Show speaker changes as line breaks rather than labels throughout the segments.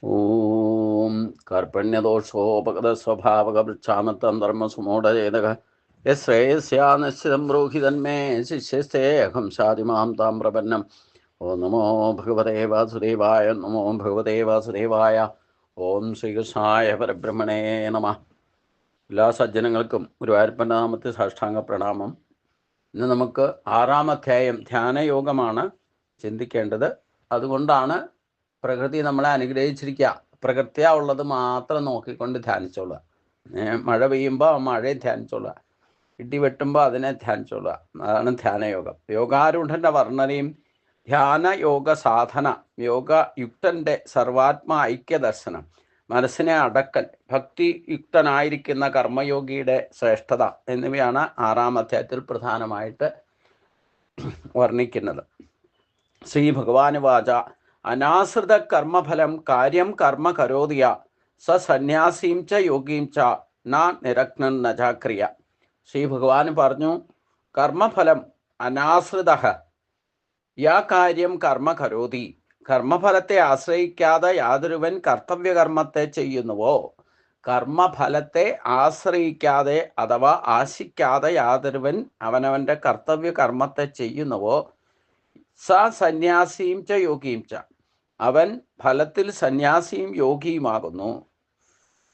ഓം കർപ്പണ്യദോഷോപഗതസ്വഭാവകവൃക്ഷാമത്തം ധർമ്മസുമൂഢചേതക യശ്രേയസ്യാനിശ്ചിതം ബ്രൂഹി തന്മേ ശിഷ്യസ്തേ അഹം ശാതിമാം താം പ്രപന്നം. ഓം നമോ ഭഗവതേ വാസുദേവായ. നമോ ഭഗവതേ വാസുദേവായ. ഓം ശ്രീകൃഷ്ണായ പരബ്രഹ്മണേ നമഃ. എല്ലാ സജ്ജനങ്ങൾക്കും ഗുരുവായൂരപ്പൻ്റെ നാമത്തിൽ സാഷ്ടാംഗ പ്രണാമം. ഇന്ന് നമുക്ക് 6-ാം അധ്യായം ധ്യാനയോഗമാണ് ചിന്തിക്കേണ്ടത്. അതുകൊണ്ടാണ് പ്രകൃതി നമ്മളെ അനുഗ്രഹിച്ചിരിക്കുക. പ്രകൃതിയാ ഉള്ളത് മാത്രം നോക്കിക്കൊണ്ട് ധ്യാനിച്ചോളുക. മഴ പെയ്യുമ്പോൾ ആ മഴയെ ധ്യാനിച്ചോളുക, ഇടി വെട്ടുമ്പോൾ അതിനെ ധ്യാനിച്ചോളുക. അതാണ് ധ്യാനയോഗം. യോഗാരൂഢൻ്റെ വർണ്ണനയും ധ്യാനയോഗ സാധന, യോഗയുക്തൻ്റെ സർവാത്മ ഐക്യദർശനം, മനസ്സിനെ അടക്കൽ, ഭക്തിയുക്തനായിരിക്കുന്ന കർമ്മയോഗിയുടെ ശ്രേഷ്ഠത എന്നിവയാണ് 6-ാം അധ്യായത്തിൽ പ്രധാനമായിട്ട് വർണ്ണിക്കുന്നത്. ശ്രീ ഭഗവാന് വാച അനാശ്രിത കർമ്മഫലം കാര്യം കർമ്മ കരോതിയ സ സന്യാസീം ച യോഗീം ച ന നിരഗ്നൻ നചാക്രിയ. ശ്രീ ഭഗവാൻ പറഞ്ഞു, കർമ്മഫലം അനാശ്രിത യാ കാര്യം കർമ്മ കരോതി. കർമ്മഫലത്തെ ആശ്രയിക്കാതെ യാതൊരുവൻ കർത്തവ്യകർമ്മത്തെ ചെയ്യുന്നുവോ, കർമ്മഫലത്തെ ആശ്രയിക്കാതെ അഥവാ ആശിക്കാതെ യാതൊരുവൻ അവനവൻ്റെ കർത്തവ്യകർമ്മത്തെ ചെയ്യുന്നുവോ, സ സന്യാസിയും ച യോഗിയും ച, അവൻ ഫലത്തിൽ സന്യാസിയും യോഗിയുമാകുന്നു.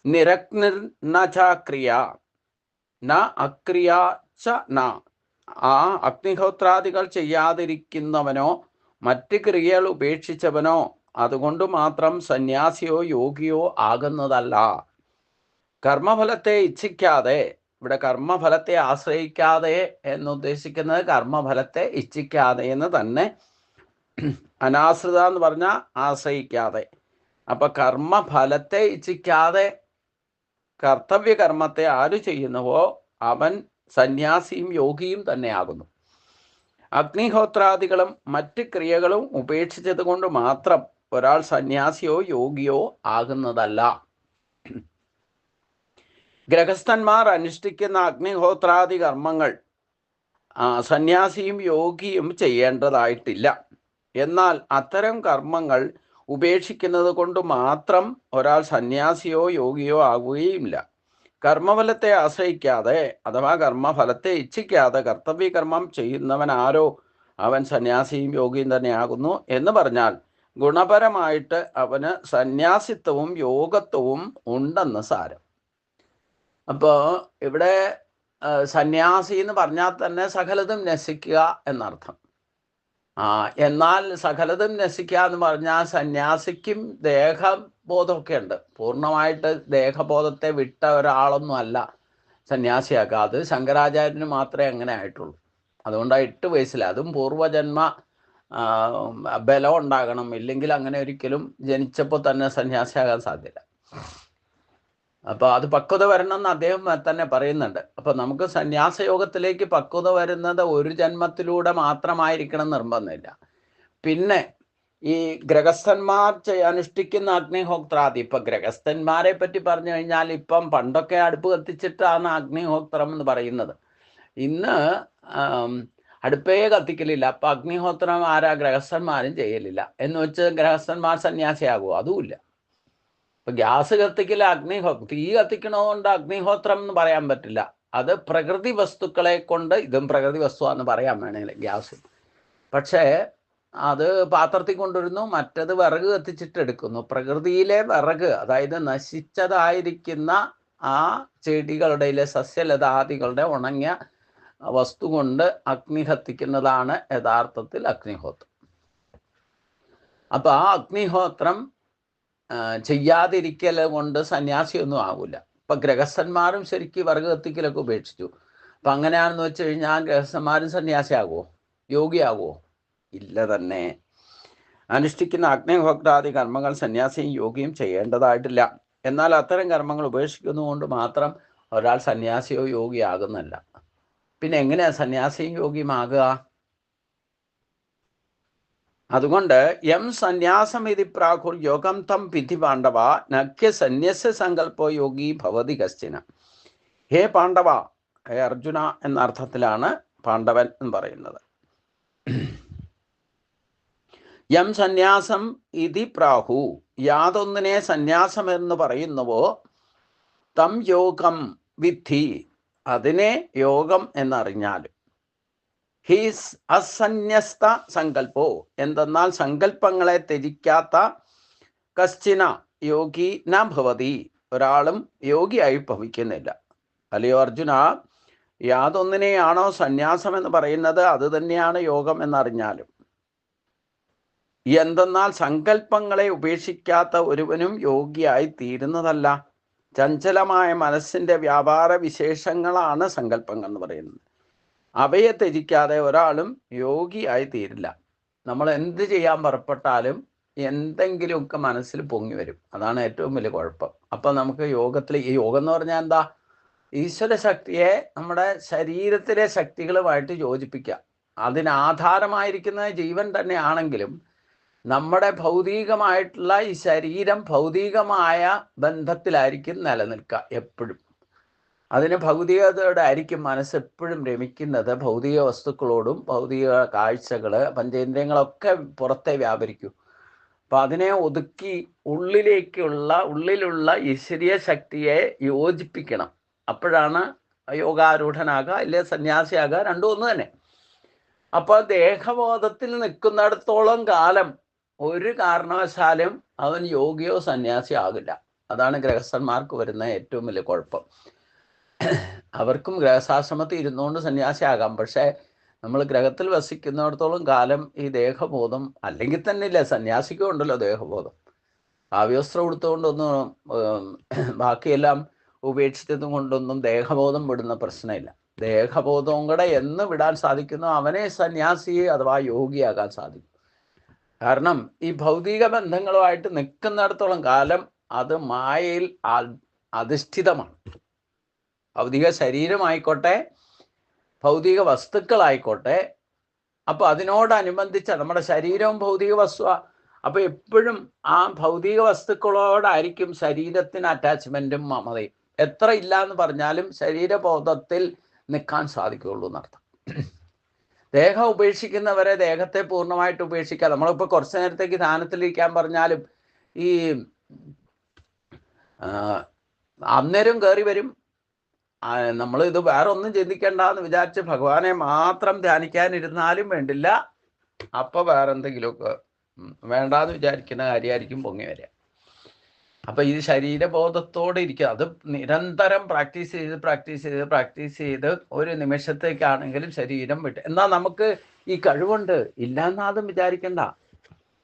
നിരഗ്ന ച ക്രിയ ന അക്രിയ ച ന. ആ അഗ്നിഹോത്രാദികൾ ചെയ്യാതിരിക്കുന്നവനോ മറ്റ് ക്രിയകൾ ഉപേക്ഷിച്ചവനോ അതുകൊണ്ട് മാത്രം സന്യാസിയോ യോഗിയോ ആകുന്നതല്ല. കർമ്മഫലത്തെ ഇച്ഛിക്കാതെ, ഇവിടെ കർമ്മഫലത്തെ ആശ്രയിക്കാതെ എന്നുദ്ദേശിക്കുന്നത് കർമ്മഫലത്തെ ഇച്ഛിക്കാതെ എന്ന് തന്നെ. അനാശ്രിത എന്ന് പറഞ്ഞാൽ ആശ്രയിക്കാതെ. അപ്പം കർമ്മഫലത്തെ ഇച്ഛിക്കാതെ കർത്തവ്യകർമ്മത്തെ ആര് ചെയ്യുന്നുവോ അവൻ സന്യാസിയും യോഗിയും തന്നെയാകുന്നു. അഗ്നിഹോത്രാദികളും മറ്റ് ക്രിയകളും ഉപേക്ഷിച്ചത് കൊണ്ട് മാത്രം ഒരാൾ സന്യാസിയോ യോഗിയോ ആകുന്നതല്ല. ഗൃഹസ്ഥന്മാർ അനുഷ്ഠിക്കുന്ന അഗ്നിഹോത്രാദി കർമ്മങ്ങൾ സന്യാസിയും യോഗിയും ചെയ്യേണ്ടതായിട്ടില്ല. എന്നാൽ അത്തരം കർമ്മങ്ങൾ ഉപേക്ഷിക്കുന്നത് കൊണ്ട് മാത്രം ഒരാൾ സന്യാസിയോ യോഗിയോ ആകുകയുമില്ല. കർമ്മഫലത്തെ ആശ്രയിക്കാതെ അഥവാ കർമ്മഫലത്തെ ഇച്ഛിക്കാതെ കർത്തവ്യകർമ്മം ചെയ്യുന്നവൻ ആരോ അവൻ സന്യാസിയും യോഗിയും തന്നെയാകുന്നു എന്ന് പറഞ്ഞാൽ ഗുണപരമായിട്ട് അവന് സന്യാസിത്വവും യോഗത്വവും ഉണ്ടെന്ന് സാരം. അപ്പോൾ ഇവിടെ സന്യാസി എന്ന് പറഞ്ഞാൽ തന്നെ സകലതും നശിക്കുക എന്നർത്ഥം. എന്നാൽ സകലതും നശിക്കുക എന്ന് പറഞ്ഞാൽ സന്യാസിക്കും ദേഹബോധമൊക്കെ ഉണ്ട്. പൂർണ്ണമായിട്ട് ദേഹബോധത്തെ വിട്ട ഒരാളൊന്നും അല്ല സന്യാസിയാക്കുക. അത് ശങ്കരാചാര്യന് മാത്രമേ അങ്ങനെ ആയിട്ടുള്ളൂ. അതുകൊണ്ട് 8 വയസ്സിൽ, അതും പൂർവജന്മ ബലം ഉണ്ടാകണം, ഇല്ലെങ്കിൽ അങ്ങനെ ഒരിക്കലും ജനിച്ചപ്പോൾ തന്നെ സന്യാസിയാകാൻ സാധ്യത. അപ്പോൾ അത് പക്വത വരണം എന്ന് അദ്ദേഹം തന്നെ പറയുന്നുണ്ട്. അപ്പോൾ നമുക്ക് സന്യാസയോഗത്തിലേക്ക് പക്വത വരുന്നത് ഒരു ജന്മത്തിലൂടെ മാത്രമായിരിക്കണം നിർബന്ധമില്ല. പിന്നെ ഈ ഗൃഹസ്ഥന്മാർ അനുഷ്ഠിക്കുന്ന അഗ്നിഹോത്രാദി, ഇപ്പം ഗൃഹസ്ഥന്മാരെ പറ്റി പറഞ്ഞു കഴിഞ്ഞാൽ ഇപ്പം പണ്ടൊക്കെ അടുപ്പ് കത്തിച്ചിട്ടാണ് അഗ്നിഹോത്രം എന്ന് പറയുന്നത്. ഇന്ന് അടുപ്പേ കത്തിക്കലില്ല. അപ്പം അഗ്നിഹോത്രം ആരാ? ഗൃഹസ്ഥന്മാരും ചെയ്യലില്ല. എന്ന് വെച്ച് ഗൃഹസ്ഥന്മാർ സന്യാസിയാകുമോ? അതുമില്ല. ഇപ്പം ഗ്യാസ് കത്തിക്കൽ തീ കത്തിക്കണതുകൊണ്ട് അഗ്നിഹോത്രം എന്ന് പറയാൻ പറ്റില്ല. അത് പ്രകൃതി വസ്തുക്കളെ കൊണ്ട്, ഇതും പ്രകൃതി വസ്തുവാന്ന് പറയാൻ വേണമെങ്കിൽ ഗ്യാസ്. പക്ഷേ അത് പാത്രത്തിൽ കൊണ്ടുവരുന്നു, മറ്റത് വിറക് കത്തിച്ചിട്ട് എടുക്കുന്നു. പ്രകൃതിയിലെ വിറക്, അതായത് നശിച്ചതായിരിക്കുന്ന ആ ചെടികളുടെ സസ്യലതാദികളുടെ ഉണങ്ങിയ വസ്തു കൊണ്ട് അഗ്നി കത്തിക്കുന്നതാണ് യഥാർത്ഥത്തിൽ അഗ്നിഹോത്രം. അപ്പം ആ അഗ്നിഹോത്രം ചെയ്യാതിരിക്കൽ കൊണ്ട് സന്യാസിയൊന്നും ആകില്ല. ഇപ്പം ഗൃഹസ്ഥന്മാരും ശരിക്കും വിറക് കത്തിക്കലൊക്കെ ഉപേക്ഷിച്ചു. അപ്പം അങ്ങനെയാണെന്ന് വെച്ച് കഴിഞ്ഞാൽ ഗൃഹസ്ഥന്മാരും സന്യാസിയാകുമോ? യോഗിയാകുമോ? ഇല്ല തന്നെ. അനുഷ്ഠിക്കുന്ന അഗ്നിഹോത്രാദി കർമ്മങ്ങൾ സന്യാസിയും യോഗിയും ചെയ്യേണ്ടതായിട്ടില്ല. എന്നാൽ അത്തരം കർമ്മങ്ങൾ ഉപേക്ഷിക്കുന്നതുകൊണ്ട് മാത്രം ഒരാൾ സന്യാസിയോ യോഗിയാകുന്നല്ല. പിന്നെ എങ്ങനെയാണ് സന്യാസിയും യോഗിയും ആകുക? അതുകൊണ്ട് യം സന്യാസം ഇതി പ്രാഹുർ യോഗം തം വിധി പാണ്ഡവ നഖ്യ സന്യസ്യ സങ്കല്പോ യോഗി ഭവതി കശ്ചിന. ഹേ പാണ്ഡവ, ഹേ അർജുന എന്ന അർത്ഥത്തിലാണ് പാണ്ഡവൻ എന്ന് പറയുന്നത്. യം സന്യാസം ഇതി പ്രാഹു, യാതൊന്നിനെ സന്യാസം എന്ന് പറയുന്നുവോ തം യോഗം വിദ്ധി, അതിനെ യോഗം എന്നറിഞ്ഞാലും. ഹീസ് അസന്യസ്ത സങ്കല്പോ, എന്തെന്നാൽ സങ്കല്പങ്ങളെ ത്യജിക്കാത്ത കശ്ചിന യോഗി ന ഭവതി, ഒരാളും യോഗിയായി ഭവിക്കുന്നില്ല. അല്ലയോ അർജുന, യാതൊന്നിനെയാണോ സന്യാസം എന്ന് പറയുന്നത് അത് തന്നെയാണ് യോഗം എന്നറിഞ്ഞാലും. എന്തെന്നാൽ സങ്കല്പങ്ങളെ ഉപേക്ഷിക്കാത്ത ഒരുവനും യോഗിയായി തീരുന്നതല്ല. ചഞ്ചലമായ മനസ്സിൻ്റെ വ്യാപാര വിശേഷങ്ങളാണ് സങ്കല്പങ്ങൾ എന്ന് പറയുന്നത്. അവയെ ത്യജിക്കാതെ ഒരാളും യോഗിയായി തീരില്ല. നമ്മൾ എന്ത് ചെയ്യാൻ പുറപ്പെട്ടാലും എന്തെങ്കിലുമൊക്കെ മനസ്സിൽ പൊങ്ങി വരും. അതാണ് ഏറ്റവും വലിയ കുഴപ്പം. അപ്പം നമുക്ക് യോഗത്തിൽ, ഈ യോഗം എന്ന് പറഞ്ഞാൽ എന്താ? ഈശ്വര ശക്തിയെ നമ്മുടെ ശരീരത്തിലെ ശക്തികളുമായിട്ട് യോജിപ്പിക്കുക. അതിനാധാരമായിരിക്കുന്നത് ജീവൻ തന്നെ ആണെങ്കിലും നമ്മുടെ ഭൗതികമായിട്ടുള്ള ഈ ശരീരം ഭൗതികമായ ബന്ധത്തിലായിരിക്കും നിലനിൽക്കുക എപ്പോഴും. അതിന് ഭൗതികതയോടെ ആയിരിക്കും മനസ്സെപ്പോഴും രമിക്കുന്നത്. ഭൗതിക വസ്തുക്കളോടും ഭൗതിക കാഴ്ചകൾ പഞ്ചേന്ദ്രിയങ്ങളൊക്കെ പുറത്തെ വ്യാപരിക്കും. അപ്പം അതിനെ ഒതുക്കി ഉള്ളിലുള്ള ഈശ്വരീയ ശക്തിയെ യോജിപ്പിക്കണം. അപ്പോഴാണ് യോഗാരൂഢനാകുക, ഇല്ലേ സന്യാസിയാകുക, രണ്ടും ഒന്ന് തന്നെ. അപ്പോൾ ദേഹബോധത്തിൽ നിൽക്കുന്നിടത്തോളം കാലം ഒരു കാരണവശാലും അവൻ യോഗിയോ സന്യാസിയോ ആകില്ല. അതാണ് ഗൃഹസ്ഥന്മാർക്ക് വരുന്ന ഏറ്റവും വലിയ കുഴപ്പം. അവർക്കും ഗൃഹസ്ഥാശ്രമത്തിൽ ഇരുന്നുകൊണ്ട് സന്യാസിയാകാം. പക്ഷേ നമ്മൾ ഗ്രഹത്തിൽ വസിക്കുന്നിടത്തോളം കാലം ഈ ദേഹബോധം, അല്ലെങ്കിൽ തന്നെ ഇല്ല, സന്യാസിക്കും ഉണ്ടല്ലോ ദേഹബോധം. കാവ്യവസ്ത്രം കൊടുത്തുകൊണ്ടൊന്നും ബാക്കിയെല്ലാം ഉപേക്ഷിച്ചതും കൊണ്ടൊന്നും ദേഹബോധം വിടുന്ന പ്രശ്നമില്ല. ദേഹബോധവും കൂടെ എന്ന് വിടാൻ സാധിക്കുന്നു അവനെ സന്യാസി അഥവാ യോഗിയാകാൻ സാധിക്കും. കാരണം ഈ ഭൗതിക ബന്ധങ്ങളുമായിട്ട് നിൽക്കുന്നിടത്തോളം കാലം അത് മായയിൽ അധിഷ്ഠിതമാണ്. ഭൗതിക ശരീരമായിക്കോട്ടെ ഭൗതിക വസ്തുക്കളായിക്കോട്ടെ. അപ്പോൾ അതിനോടനുബന്ധിച്ച നമ്മുടെ ശരീരവും ഭൗതിക വസ്തുവാണ്. അപ്പോൾ എപ്പോഴും ആ ഭൗതിക വസ്തുക്കളോടായിരിക്കും ശരീരത്തിന് അറ്റാച്ച്മെൻറ്റും മമതയും. എത്ര ഇല്ല എന്ന് പറഞ്ഞാലും ശരീരബോധത്തിൽ നിൽക്കാൻ സാധിക്കുകയുള്ളൂ എന്നർത്ഥം. ദേഹം ഉപേക്ഷിക്കുന്നവരെ ദേഹത്തെ പൂർണ്ണമായിട്ട് ഉപേക്ഷിക്കുക. നമ്മളിപ്പോൾ കുറച്ച് നേരത്തേക്ക് ധ്യാനത്തിലിരിക്കാൻ പറഞ്ഞാലും ഈ അന്നേരം കയറി വരും. നമ്മൾ ഇത് വേറെ ഒന്നും ചിന്തിക്കേണ്ടെന്ന് വിചാരിച്ച് ഭഗവാനെ മാത്രം ധ്യാനിക്കാനിരുന്നാലും വേണ്ടില്ല, അപ്പോൾ വേറെ എന്തെങ്കിലുമൊക്കെ വേണ്ടാന്ന് വിചാരിക്കുന്ന കാര്യമായിരിക്കും പൊങ്ങി വരിക. അപ്പം ഈ ശരീരബോധത്തോടെ ഇരിക്കുക. അത് നിരന്തരം പ്രാക്ടീസ് ചെയ്ത് ഒരു നിമിഷത്തേക്കാണെങ്കിലും ശരീരം വിട്ട്. എന്നാൽ നമുക്ക് ഈ കഴിവുണ്ട്, ഇല്ലാന്നാതും വിചാരിക്കണ്ട.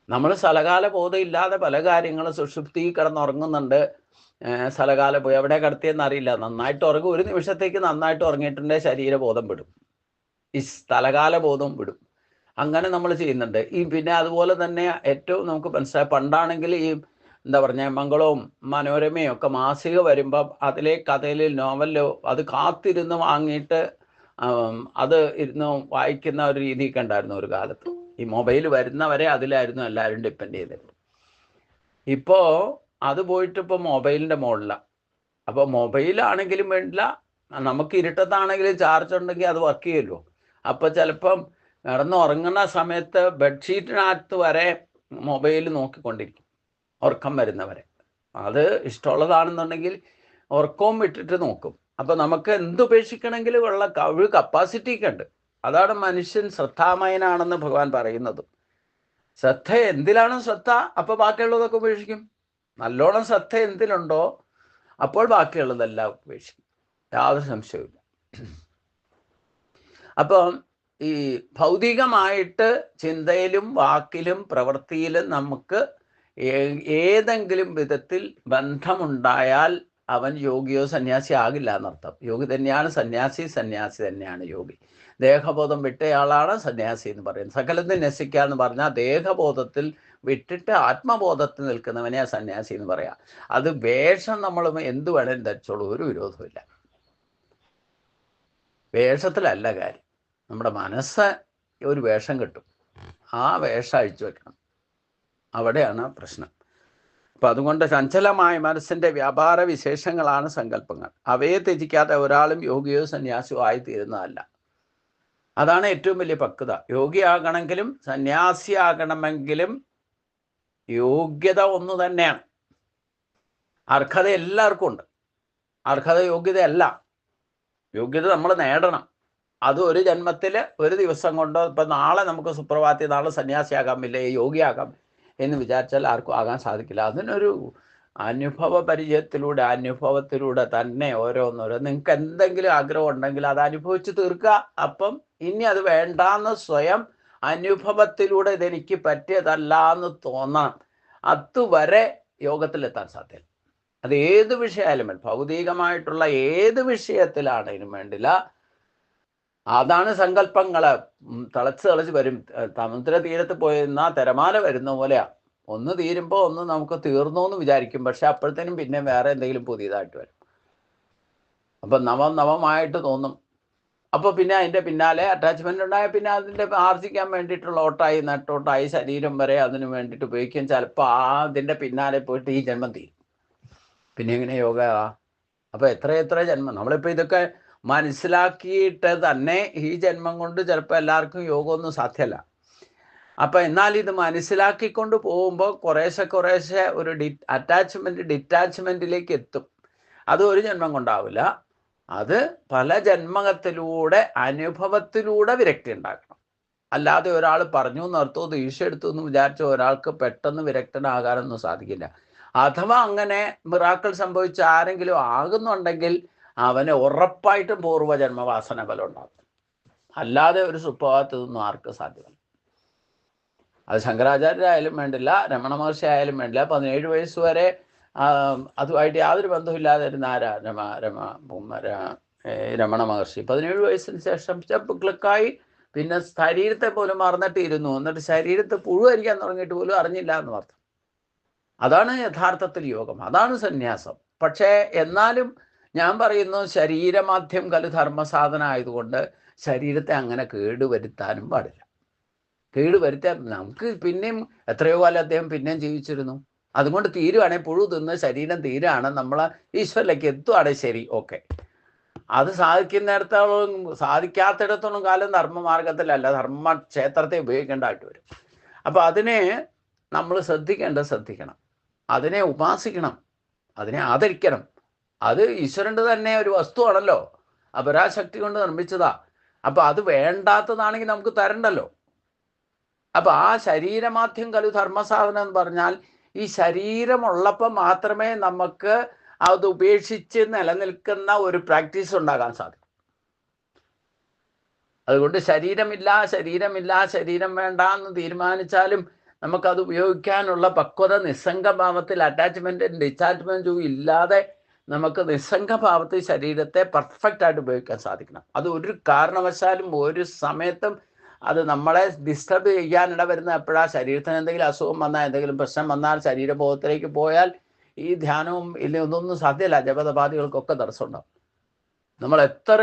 നമ്മൾ സ്ഥലകാല ബോധം ഇല്ലാതെ പല കാര്യങ്ങളും സുഷുപ്തി കിടന്നുറങ്ങുന്നുണ്ട്. സ്ഥലകാലം പോയി എവിടെ കിടത്തിയെന്ന് അറിയില്ല. നന്നായിട്ട് ഉറങ്ങും, ഒരു നിമിഷത്തേക്ക് നന്നായിട്ട് ഉറങ്ങിയിട്ടുണ്ടെങ്കിൽ ശരീരബോധം വിടും, ഈ സ്ഥലകാല ബോധവും വിടും. അങ്ങനെ നമ്മൾ ചെയ്യുന്നുണ്ട്. ഈ പിന്നെ അതുപോലെ തന്നെ ഏറ്റവും നമുക്ക് മനസ്സിലായി, പണ്ടാണെങ്കിൽ ഈ എന്താ പറഞ്ഞ മംഗളവും മനോരമയും ഒക്കെ മാസിക വരുമ്പം അതിലെ കഥയിലോ നോവലിലോ അത് കാത്തിരുന്ന് വാങ്ങിയിട്ട് അത് ഇരുന്ന് വായിക്കുന്ന ഒരു രീതിയൊക്കെ ഉണ്ടായിരുന്നു ഒരു കാലത്ത്. ഈ മൊബൈൽ വരുന്നവരെ അതിലായിരുന്നു എല്ലാവരും ഡിപ്പെൻഡ് ചെയ്തത്. ഇപ്പോൾ അത് പോയിട്ട് ഇപ്പോൾ മൊബൈലിൻ്റെ മുകളിലാണ്. അപ്പോൾ മൊബൈലാണെങ്കിലും വേണ്ടില്ല, നമുക്ക് ഇരുട്ടത്താണെങ്കിലും ചാർജ് ഉണ്ടെങ്കിൽ അത് വർക്ക് ചെയ്യുമല്ലോ. അപ്പോൾ ചിലപ്പം കിടന്നുറങ്ങുന്ന സമയത്ത് ബെഡ്ഷീറ്റിനകത്ത് വരെ മൊബൈൽ നോക്കിക്കൊണ്ടിരിക്കും ഉറക്കം വരുന്നവരെ. അത് ഇഷ്ടമുള്ളതാണെന്നുണ്ടെങ്കിൽ ഉറക്കവും വിട്ടിട്ട് നോക്കും. അപ്പോൾ നമുക്ക് എന്തുപേക്ഷിക്കണമെങ്കിലും ഉള്ള കപ്പാസിറ്റി ഒക്കെ ഉണ്ട്. അതാണ് മനുഷ്യൻ ശ്രദ്ധാമയനാണെന്ന് ഭഗവാൻ പറയുന്നതും. ശ്രദ്ധ എന്തിലാണ് ശ്രദ്ധ, അപ്പോൾ ബാക്കിയുള്ളതൊക്കെ ഉപേക്ഷിക്കും. നല്ലോണം ശ്രദ്ധ എന്തിലുണ്ടോ അപ്പോൾ ബാക്കിയുള്ളതെല്ലാം ഉപേക്ഷിക്കും, യാതൊരു സംശയവുമില്ല. അപ്പം ഈ ഭൗതികമായിട്ട് ചിന്തയിലും വാക്കിലും പ്രവൃത്തിയിലും നമുക്ക് ഏതെങ്കിലും വിധത്തിൽ ബന്ധമുണ്ടായാൽ അവൻ യോഗിയോ സന്യാസി ആകില്ല എന്നർത്ഥം. യോഗി തന്നെയാണ് സന്യാസി, സന്യാസി തന്നെയാണ് യോഗി. ദേഹബോധം വിട്ടയാളാണ് സന്യാസി എന്ന് പറയുന്നത്. സകലത്തിൽ നസിക്കുക എന്ന് പറഞ്ഞാൽ ദേഹബോധത്തിൽ വിട്ടിട്ട് ആത്മബോധത്തിൽ നിൽക്കുന്നവനെ സന്യാസി എന്ന് പറയാം. അത് വേഷം നമ്മൾ എന്ത് വേണേലും ധരിച്ചോളൂ, ഒരു വിരോധമില്ല. വേഷത്തിലല്ല കാര്യം, നമ്മുടെ മനസ്സ് ഒരു വേഷം കിട്ടും, ആ വേഷം അഴിച്ചു വെക്കണം, അവിടെയാണ് പ്രശ്നം. അപ്പം അതുകൊണ്ട് ചഞ്ചലമായ മനസ്സിൻ്റെ വ്യാപാര വിശേഷങ്ങളാണ് സങ്കല്പങ്ങൾ. അവയെ ത്യജിക്കാതെ ഒരാളും യോഗിയോ സന്യാസിയോ ആയിത്തീരുന്നതല്ല. അതാണ് ഏറ്റവും വലിയ പക്വത. യോഗിയാകണമെങ്കിലും സന്യാസിയാകണമെങ്കിലും യോഗ്യത ഒന്ന് തന്നെയാണ്. അർഹത എല്ലാവർക്കും ഉണ്ട്. അർഹത യോഗ്യതയല്ല. യോഗ്യത നമ്മൾ നേടണം. അത് ഒരു ജന്മത്തിൽ ഒരു ദിവസം കൊണ്ട്, ഇപ്പം നാളെ നമുക്ക് സുപ്രഭാതി, നാളെ സന്യാസിയാകാം, ഇല്ലേ യോഗിയാകാം എന്ന് വിചാരിച്ചാൽ ആർക്കും ആകാൻ സാധിക്കില്ല. അതിനൊരു അനുഭവ പരിചയത്തിലൂടെ, അനുഭവത്തിലൂടെ തന്നെ ഓരോന്നോരോ, നിങ്ങൾക്ക് എന്തെങ്കിലും ആഗ്രഹം ഉണ്ടെങ്കിൽ അത് അനുഭവിച്ച് തീർക്കുക. അപ്പം ഇനി അത് വേണ്ടാന്ന് സ്വയം അനുഭവത്തിലൂടെ ഇതെനിക്ക് പറ്റിയതല്ല എന്ന് തോന്നണം. അതുവരെ യോഗത്തിലെത്താൻ സാധ്യത. അത് ഏത് വിഷയമായാലും വേണ്ട, ഭൗതികമായിട്ടുള്ള ഏത് വിഷയത്തിലാണെങ്കിലും വേണ്ടില്ല. അതാണ് സങ്കല്പങ്ങൾ. തിളച്ച് വരും. സമുദ്ര തീരത്ത് പോയിരുന്ന തിരമാല വരുന്ന പോലെയാ. ഒന്ന് തീരുമ്പോൾ ഒന്ന് നമുക്ക് തീർന്നു എന്ന് വിചാരിക്കും, പക്ഷെ അപ്പോഴത്തേനും പിന്നെ വേറെ എന്തെങ്കിലും പുതിയതായിട്ട് വരും. അപ്പം നവമായിട്ട് തോന്നും. അപ്പോൾ പിന്നെ അതിൻ്റെ പിന്നാലെ അറ്റാച്ച്മെൻ്റ് ഉണ്ടായാൽ പിന്നെ അതിൻ്റെ ആർജിക്കാൻ വേണ്ടിയിട്ടുള്ള ഓട്ടായി നെട്ടോട്ടായി ശരീരം വരെ അതിന് വേണ്ടിയിട്ട് ഉപയോഗിക്കും. ചിലപ്പോൾ അതിൻ്റെ പിന്നാലെ പോയിട്ട് ഈ ജന്മം തീരും. പിന്നെ എങ്ങനെ യോഗ? അപ്പോൾ എത്ര ജന്മം നമ്മളിപ്പോൾ ഇതൊക്കെ മനസ്സിലാക്കിയിട്ട് തന്നെ ഈ ജന്മം കൊണ്ട് ചിലപ്പോൾ എല്ലാവർക്കും യോഗമൊന്നും സാധ്യമല്ല. അപ്പം എന്നാൽ ഇത് മനസ്സിലാക്കിക്കൊണ്ട് പോകുമ്പോൾ കുറേശ്ശെ ഒരു ഡിറ്റാച്ച്മെൻറ്റിലേക്ക് എത്തും. അത് ഒരു ജന്മം കൊണ്ടാവില്ല. അത് പല ജന്മത്തിലൂടെ അനുഭവത്തിലൂടെ വിരക്തി ഉണ്ടാക്കണം. അല്ലാതെ ഒരാൾ പറഞ്ഞു നിർത്തോ ദേഷ്യം എടുത്തു എന്ന് വിചാരിച്ച ഒരാൾക്ക് പെട്ടെന്ന് വിരക്തനാകാനൊന്നും സാധിക്കില്ല. അഥവാ അങ്ങനെ മിറാക്കിൾ സംഭവിച്ച ആരെങ്കിലും ആകുന്നുണ്ടെങ്കിൽ അവന് ഉറപ്പായിട്ടും പൂർവ്വജന്മവാസന ബലം ഉണ്ടാകും. അല്ലാതെ ഒരു സുപ്രഭാതത്തിനൊന്നും ആർക്കും സാധ്യമല്ല. അത് ശങ്കരാചാര്യരായാലും വേണ്ടില്ല, രമണ മഹർഷി ആയാലും വേണ്ടില്ല. 17 വയസ്സ് വരെ അതുമായിട്ട് യാതൊരു ബന്ധമില്ലാതിരുന്ന രമണ മഹർഷി 17 വയസ്സിന് ശേഷം ക്ലിക്കായി. പിന്നെ ശരീരത്തെ പോലും മറന്നിട്ടിരുന്നു. എന്നിട്ട് ശരീരത്തെ പുഴുവരിക്കാൻ തുടങ്ങിയിട്ട് പോലും അറിഞ്ഞില്ല എന്ന് അർത്ഥം. അതാണ് യഥാർത്ഥത്തിൽ യോഗം, അതാണ് സന്യാസം. പക്ഷേ എന്നാലും ഞാൻ പറയുന്നു, ശരീരമാധ്യം കലു ധർമ്മസാധന ആയതുകൊണ്ട് ശരീരത്തെ അങ്ങനെ കേടുവരുത്താനും പാടില്ല. കേടുവരുത്താൻ നമുക്ക് പിന്നെയും എത്രയോ കാലം അദ്ദേഹം പിന്നെയും ജീവിച്ചിരുന്നു. അതുകൊണ്ട് തീരുവാണെങ്കിൽ പുഴു തിന്ന് ശരീരം തീരുകയാണ്, നമ്മൾ ഈശ്വരിലേക്ക് എത്തുവാണെങ്കിൽ ശരി, ഓക്കെ. അത് സാധിക്കുന്നിടത്തോളം സാധിക്കാത്തിടത്തോളം കാലം ധർമ്മമാർഗത്തിലല്ല, ധർമ്മക്ഷേത്രത്തെ ഉപയോഗിക്കേണ്ടതായിട്ട് വരും. അപ്പോൾ അതിനെ നമ്മൾ ശ്രദ്ധിക്കണം, അതിനെ ഉപാസിക്കണം, അതിനെ ആദരിക്കണം. അത് ഈശ്വരൻ്റെ തന്നെ ഒരു വസ്തുവാണല്ലോ, അപരാശക്തി കൊണ്ട് നിർമ്മിച്ചതാ. അപ്പോൾ അത് വേണ്ടാത്തതാണെങ്കിൽ നമുക്ക് തരണ്ടല്ലോ. അപ്പോൾ ആ ശരീരമാധ്യം കലു ധർമ്മസാധനം എന്ന് പറഞ്ഞാൽ ഈ ശരീരമുള്ളപ്പോൾ മാത്രമേ നമുക്ക് അത് ഉപേക്ഷിച്ച് നിലനിൽക്കുന്ന ഒരു പ്രാക്ടീസ് ഉണ്ടാകാൻ സാധിക്കും. അതുകൊണ്ട് ശരീരം വേണ്ട എന്ന് തീരുമാനിച്ചാലും നമുക്കത് ഉപയോഗിക്കാനുള്ള പക്വത നിസ്സംഗഭാവത്തിൽ, അറ്റാച്ച്മെൻറ്റും ഡിറ്റാച്ച്മെൻറ്റും ഇല്ലാതെ നമുക്ക് നിസ്സംഗഭാവത്തിൽ ശരീരത്തെ പെർഫെക്റ്റായിട്ട് ഉപയോഗിക്കാൻ സാധിക്കണം. അത് ഒരു കാരണവശാലും ഒരു സമയത്തും അത് നമ്മളെ ഡിസ്റ്റർബ് ചെയ്യാനിട വരുന്ന എപ്പോഴാണ്? ശരീരത്തിന് എന്തെങ്കിലും അസുഖം വന്നാൽ, എന്തെങ്കിലും പ്രശ്നം വന്നാൽ, ശരീരബോധത്തിലേക്ക് പോയാൽ ഈ ധ്യാനവും ഇല്ല ഒന്നും സാധ്യമല്ല. ജപതപാദികൾക്കൊക്കെ തടസ്സമുണ്ടാവും. നമ്മൾ എത്ര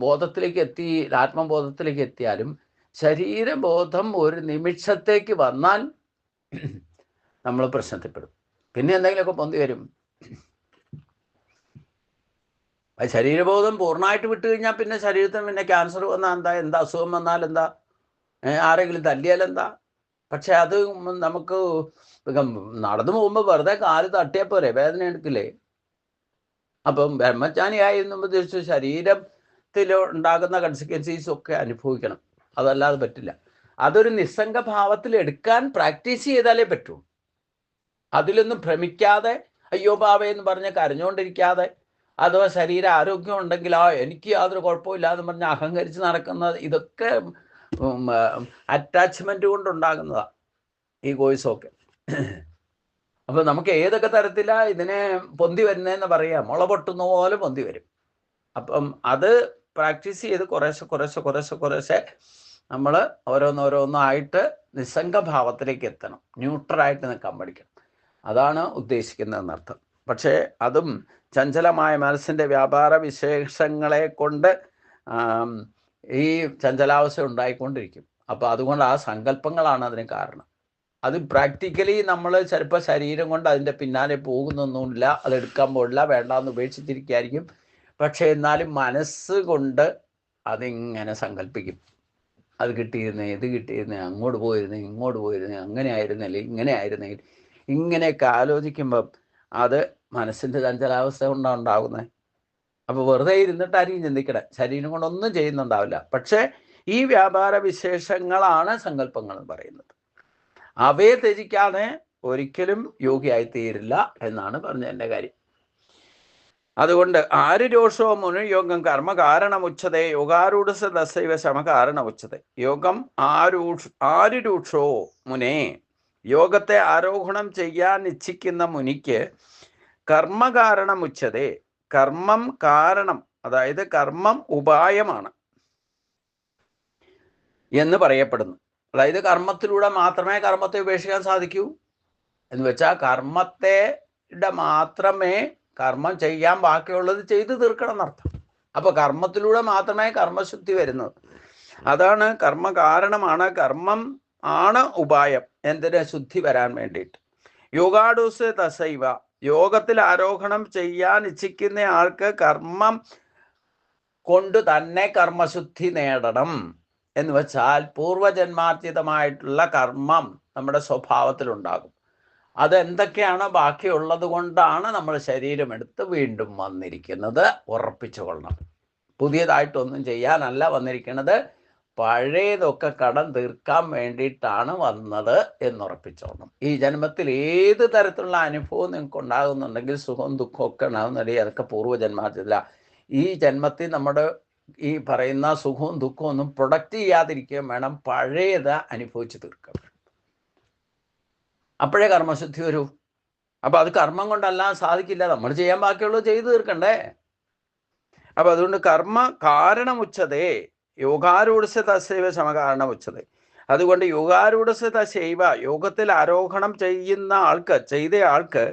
ബോധത്തിലേക്ക് എത്തി, ആത്മബോധത്തിലേക്ക് എത്തിയാലും ശരീരബോധം ഒരു നിമിഷത്തേക്ക് വന്നാൽ നമ്മൾ പ്രശ്നത്തിൽപ്പെടും. പിന്നെ എന്തെങ്കിലുമൊക്കെ പൊന്തി വരും. ശരീരബോധം പൂർണ്ണമായിട്ട് വിട്ടു കഴിഞ്ഞാൽ പിന്നെ ശരീരത്തിന് പിന്നെ ക്യാൻസർ വന്നാൽ എന്താ അസുഖം വന്നാൽ എന്താ, ആരെങ്കിലും തല്ലിയാലെന്താ? പക്ഷെ അത് നമുക്ക് നടന്നു പോകുമ്പോൾ വെറുതെ കാല് തട്ടിയാൽ പോരെ, വേദന എടുക്കില്ലേ? അപ്പം ബ്രഹ്മജ്ഞാനിയായിരുന്നു ഉദ്ദേശിച്ചു ശരീരത്തിൽ ഉണ്ടാകുന്ന കൺസിക്വൻസീസ് ഒക്കെ അനുഭവിക്കണം, അതല്ലാതെ പറ്റില്ല. അതൊരു നിസ്സംഗ ഭാവത്തിൽ എടുക്കാൻ പ്രാക്ടീസ് ചെയ്താലേ പറ്റൂ. അതിലൊന്നും ഭ്രമിക്കാതെ അയ്യോ പാവേ എന്ന് പറഞ്ഞ് കരഞ്ഞുകൊണ്ടിരിക്കാതെ, അഥവാ ശരീര ആരോഗ്യം ഉണ്ടെങ്കിൽ എനിക്ക് യാതൊരു കുഴപ്പമില്ല എന്ന് പറഞ്ഞ് അഹങ്കരിച്ച് നടക്കുന്നത്, ഇതൊക്കെ അറ്റാച്ച്മെൻറ്റ് കൊണ്ടുണ്ടാകുന്നതാണ് ഈ കോഴ്സൊക്കെ. അപ്പോൾ നമുക്ക് ഏതൊക്കെ തരത്തിലാണ് ഇതിനെ പൊന്തി വരുന്നതെന്ന് പറയാം. മുള പൊട്ടുന്ന പോലെ പൊന്തി വരും. അപ്പം അത് പ്രാക്ടീസ് ചെയ്ത് കുറേശ്ശെ നമ്മൾ ഓരോന്നായിട്ട് നിസ്സംഗഭാവത്തിലേക്ക് എത്തണം, ന്യൂട്രലായിട്ട് നിൽക്കാൻ പഠിക്കണം. അതാണ് ഉദ്ദേശിക്കുന്നതെന്നർത്ഥം. പക്ഷേ അതും ചഞ്ചലമായ മനസ്സിൻ്റെ വ്യാപാര വിശേഷങ്ങളെ കൊണ്ട് ഈ ചഞ്ചലാവസ്ഥ ഉണ്ടായിക്കൊണ്ടിരിക്കും. അപ്പോൾ അതുകൊണ്ട് ആ സങ്കല്പങ്ങളാണ് അതിന് കാരണം. അത് പ്രാക്ടിക്കലി നമ്മൾ ചിലപ്പോൾ ശരീരം കൊണ്ട് അതിൻ്റെ പിന്നാലെ പോകുന്നൊന്നുമില്ല, അതെടുക്കാൻ പോകില്ല, വേണ്ടാന്ന് ഉപേക്ഷിച്ചിരിക്കുകയായിരിക്കും. പക്ഷേ എന്നാലും മനസ്സ് കൊണ്ട് അതിങ്ങനെ സങ്കല്പിക്കും. അത് കിട്ടിയിരുന്നേ, ഇത് കിട്ടിയിരുന്നേ, അങ്ങോട്ട് പോയിരുന്നേ, ഇങ്ങോട്ട് പോയിരുന്നേ, അങ്ങനെ ആയിരുന്നല്ലേ, ഇങ്ങനെ ആയിരുന്നേ, ഇങ്ങനെയൊക്കെ ആലോചിക്കുമ്പം അത് മനസ്സിൻ്റെ ചഞ്ചലാവസ്ഥ കൊണ്ടാണ് ഉണ്ടാകുന്നത്. അപ്പോൾ വെറുതെ ഇരുന്നിട്ടായിരിക്കും ചിന്തിക്കണേ, ശരീരം കൊണ്ടൊന്നും ചെയ്യുന്നുണ്ടാവില്ല. പക്ഷേ ഈ വ്യാപാര വിശേഷങ്ങളാണ് സങ്കല്പങ്ങൾ എന്ന് പറയുന്നത്. അവയെ ത്യജിക്കാതെ ഒരിക്കലും യോഗിയായി തീരില്ല എന്നാണ് പറഞ്ഞതിൻ്റെ കാര്യം. അതുകൊണ്ട് ആര് രോഷോ മുനുയോഗം കർമ്മ കാരണമുച്ചതേ യോഗാരൂഢസ ദസൈവ ശമ കാരണമുച്ചതേ. യോഗം ആര് രൂക്ഷോ മുനേ, യോഗത്തെ ആരോഹണം ചെയ്യാൻ ഇച്ഛിക്കുന്ന മുനിക്ക് കർമ്മകാരണമുച്ചതേ, കർമ്മം കാരണം, അതായത് കർമ്മം ഉപായമാണ് എന്ന് പറയപ്പെടുന്നു. അതായത് കർമ്മത്തിലൂടെ മാത്രമേ കർമ്മത്തെ ഉപേക്ഷിക്കാൻ സാധിക്കൂ എന്ന് വെച്ചാൽ കർമ്മത്തെ മാത്രമേ കർമ്മം ചെയ്യാൻ ബാക്കിയുള്ളത് ചെയ്തു തീർക്കണം എന്നർത്ഥം. അപ്പോൾ കർമ്മത്തിലൂടെ മാത്രമേ കർമ്മശുദ്ധി വരുന്നത്. അതാണ് കർമ്മ കാരണമാണ്, കർമ്മം ആണ് ഉപായം എന്തിന് ശുദ്ധി വരാൻ വേണ്ടിയിട്ട്. യോഗാഡൂസ് തസൈവ, യോഗത്തിൽ ആരോഹണം ചെയ്യാൻ ഇച്ഛിക്കുന്ന ആൾക്ക് കർമ്മം കൊണ്ട് തന്നെ കർമ്മശുദ്ധി നേടണം എന്ന് വെച്ചാൽ പൂർവജന്മാർജിതമായിട്ടുള്ള കർമ്മം നമ്മുടെ സ്വഭാവത്തിലുണ്ടാകും. അതെന്തൊക്കെയാണോ ബാക്കിയുള്ളത് കൊണ്ടാണ് നമ്മൾ ശരീരം എടുത്ത് വീണ്ടും വന്നിരിക്കുന്നത്, ഉറപ്പിച്ചുകൊള്ളണം. പുതിയതായിട്ടൊന്നും ചെയ്യാനല്ല വന്നിരിക്കുന്നത്, പഴയതൊക്കെ കടം തീർക്കാൻ വേണ്ടിയിട്ടാണ് വന്നത് എന്നുറപ്പിച്ചോളണം. ഈ ജന്മത്തിൽ ഏത് തരത്തിലുള്ള അനുഭവം നിങ്ങൾക്ക് ഉണ്ടാകുന്നുണ്ടെങ്കിൽ, സുഖവും ദുഃഖവും ഒക്കെ ഉണ്ടാകുന്നുണ്ടെങ്കിൽ അതൊക്കെ പൂർവ്വജന്മാർജിതല്ല. ഈ ജന്മത്തിൽ നമ്മുടെ ഈ പറയുന്ന സുഖവും ദുഃഖവും ഒന്നും പ്രൊഡക്റ്റ് ചെയ്യാതിരിക്കുകയും വേണം, പഴയത് അനുഭവിച്ച് തീർക്കുക. അപ്പോഴേ കർമ്മശുദ്ധി വരൂ. അപ്പം അത് കർമ്മം കൊണ്ടല്ലാൻ സാധിക്കില്ല, നമ്മൾ ചെയ്യാൻ ബാക്കിയുള്ളത് ചെയ്തു തീർക്കണ്ടേ. അപ്പം അതുകൊണ്ട് കർമ്മ കാരണമുച്ചതേ യോഗാരൂഢസ്യ തസ്സൈവ സമകാരണമുച്ചതേ. അതുകൊണ്ട് യോഗാരൂഢസ്യ തസ്സൈവ, യോഗത്തിൽ ആരോഹണം ചെയ്യുന്ന ആൾക്ക്, ചെയ്ത ആൾക്ക്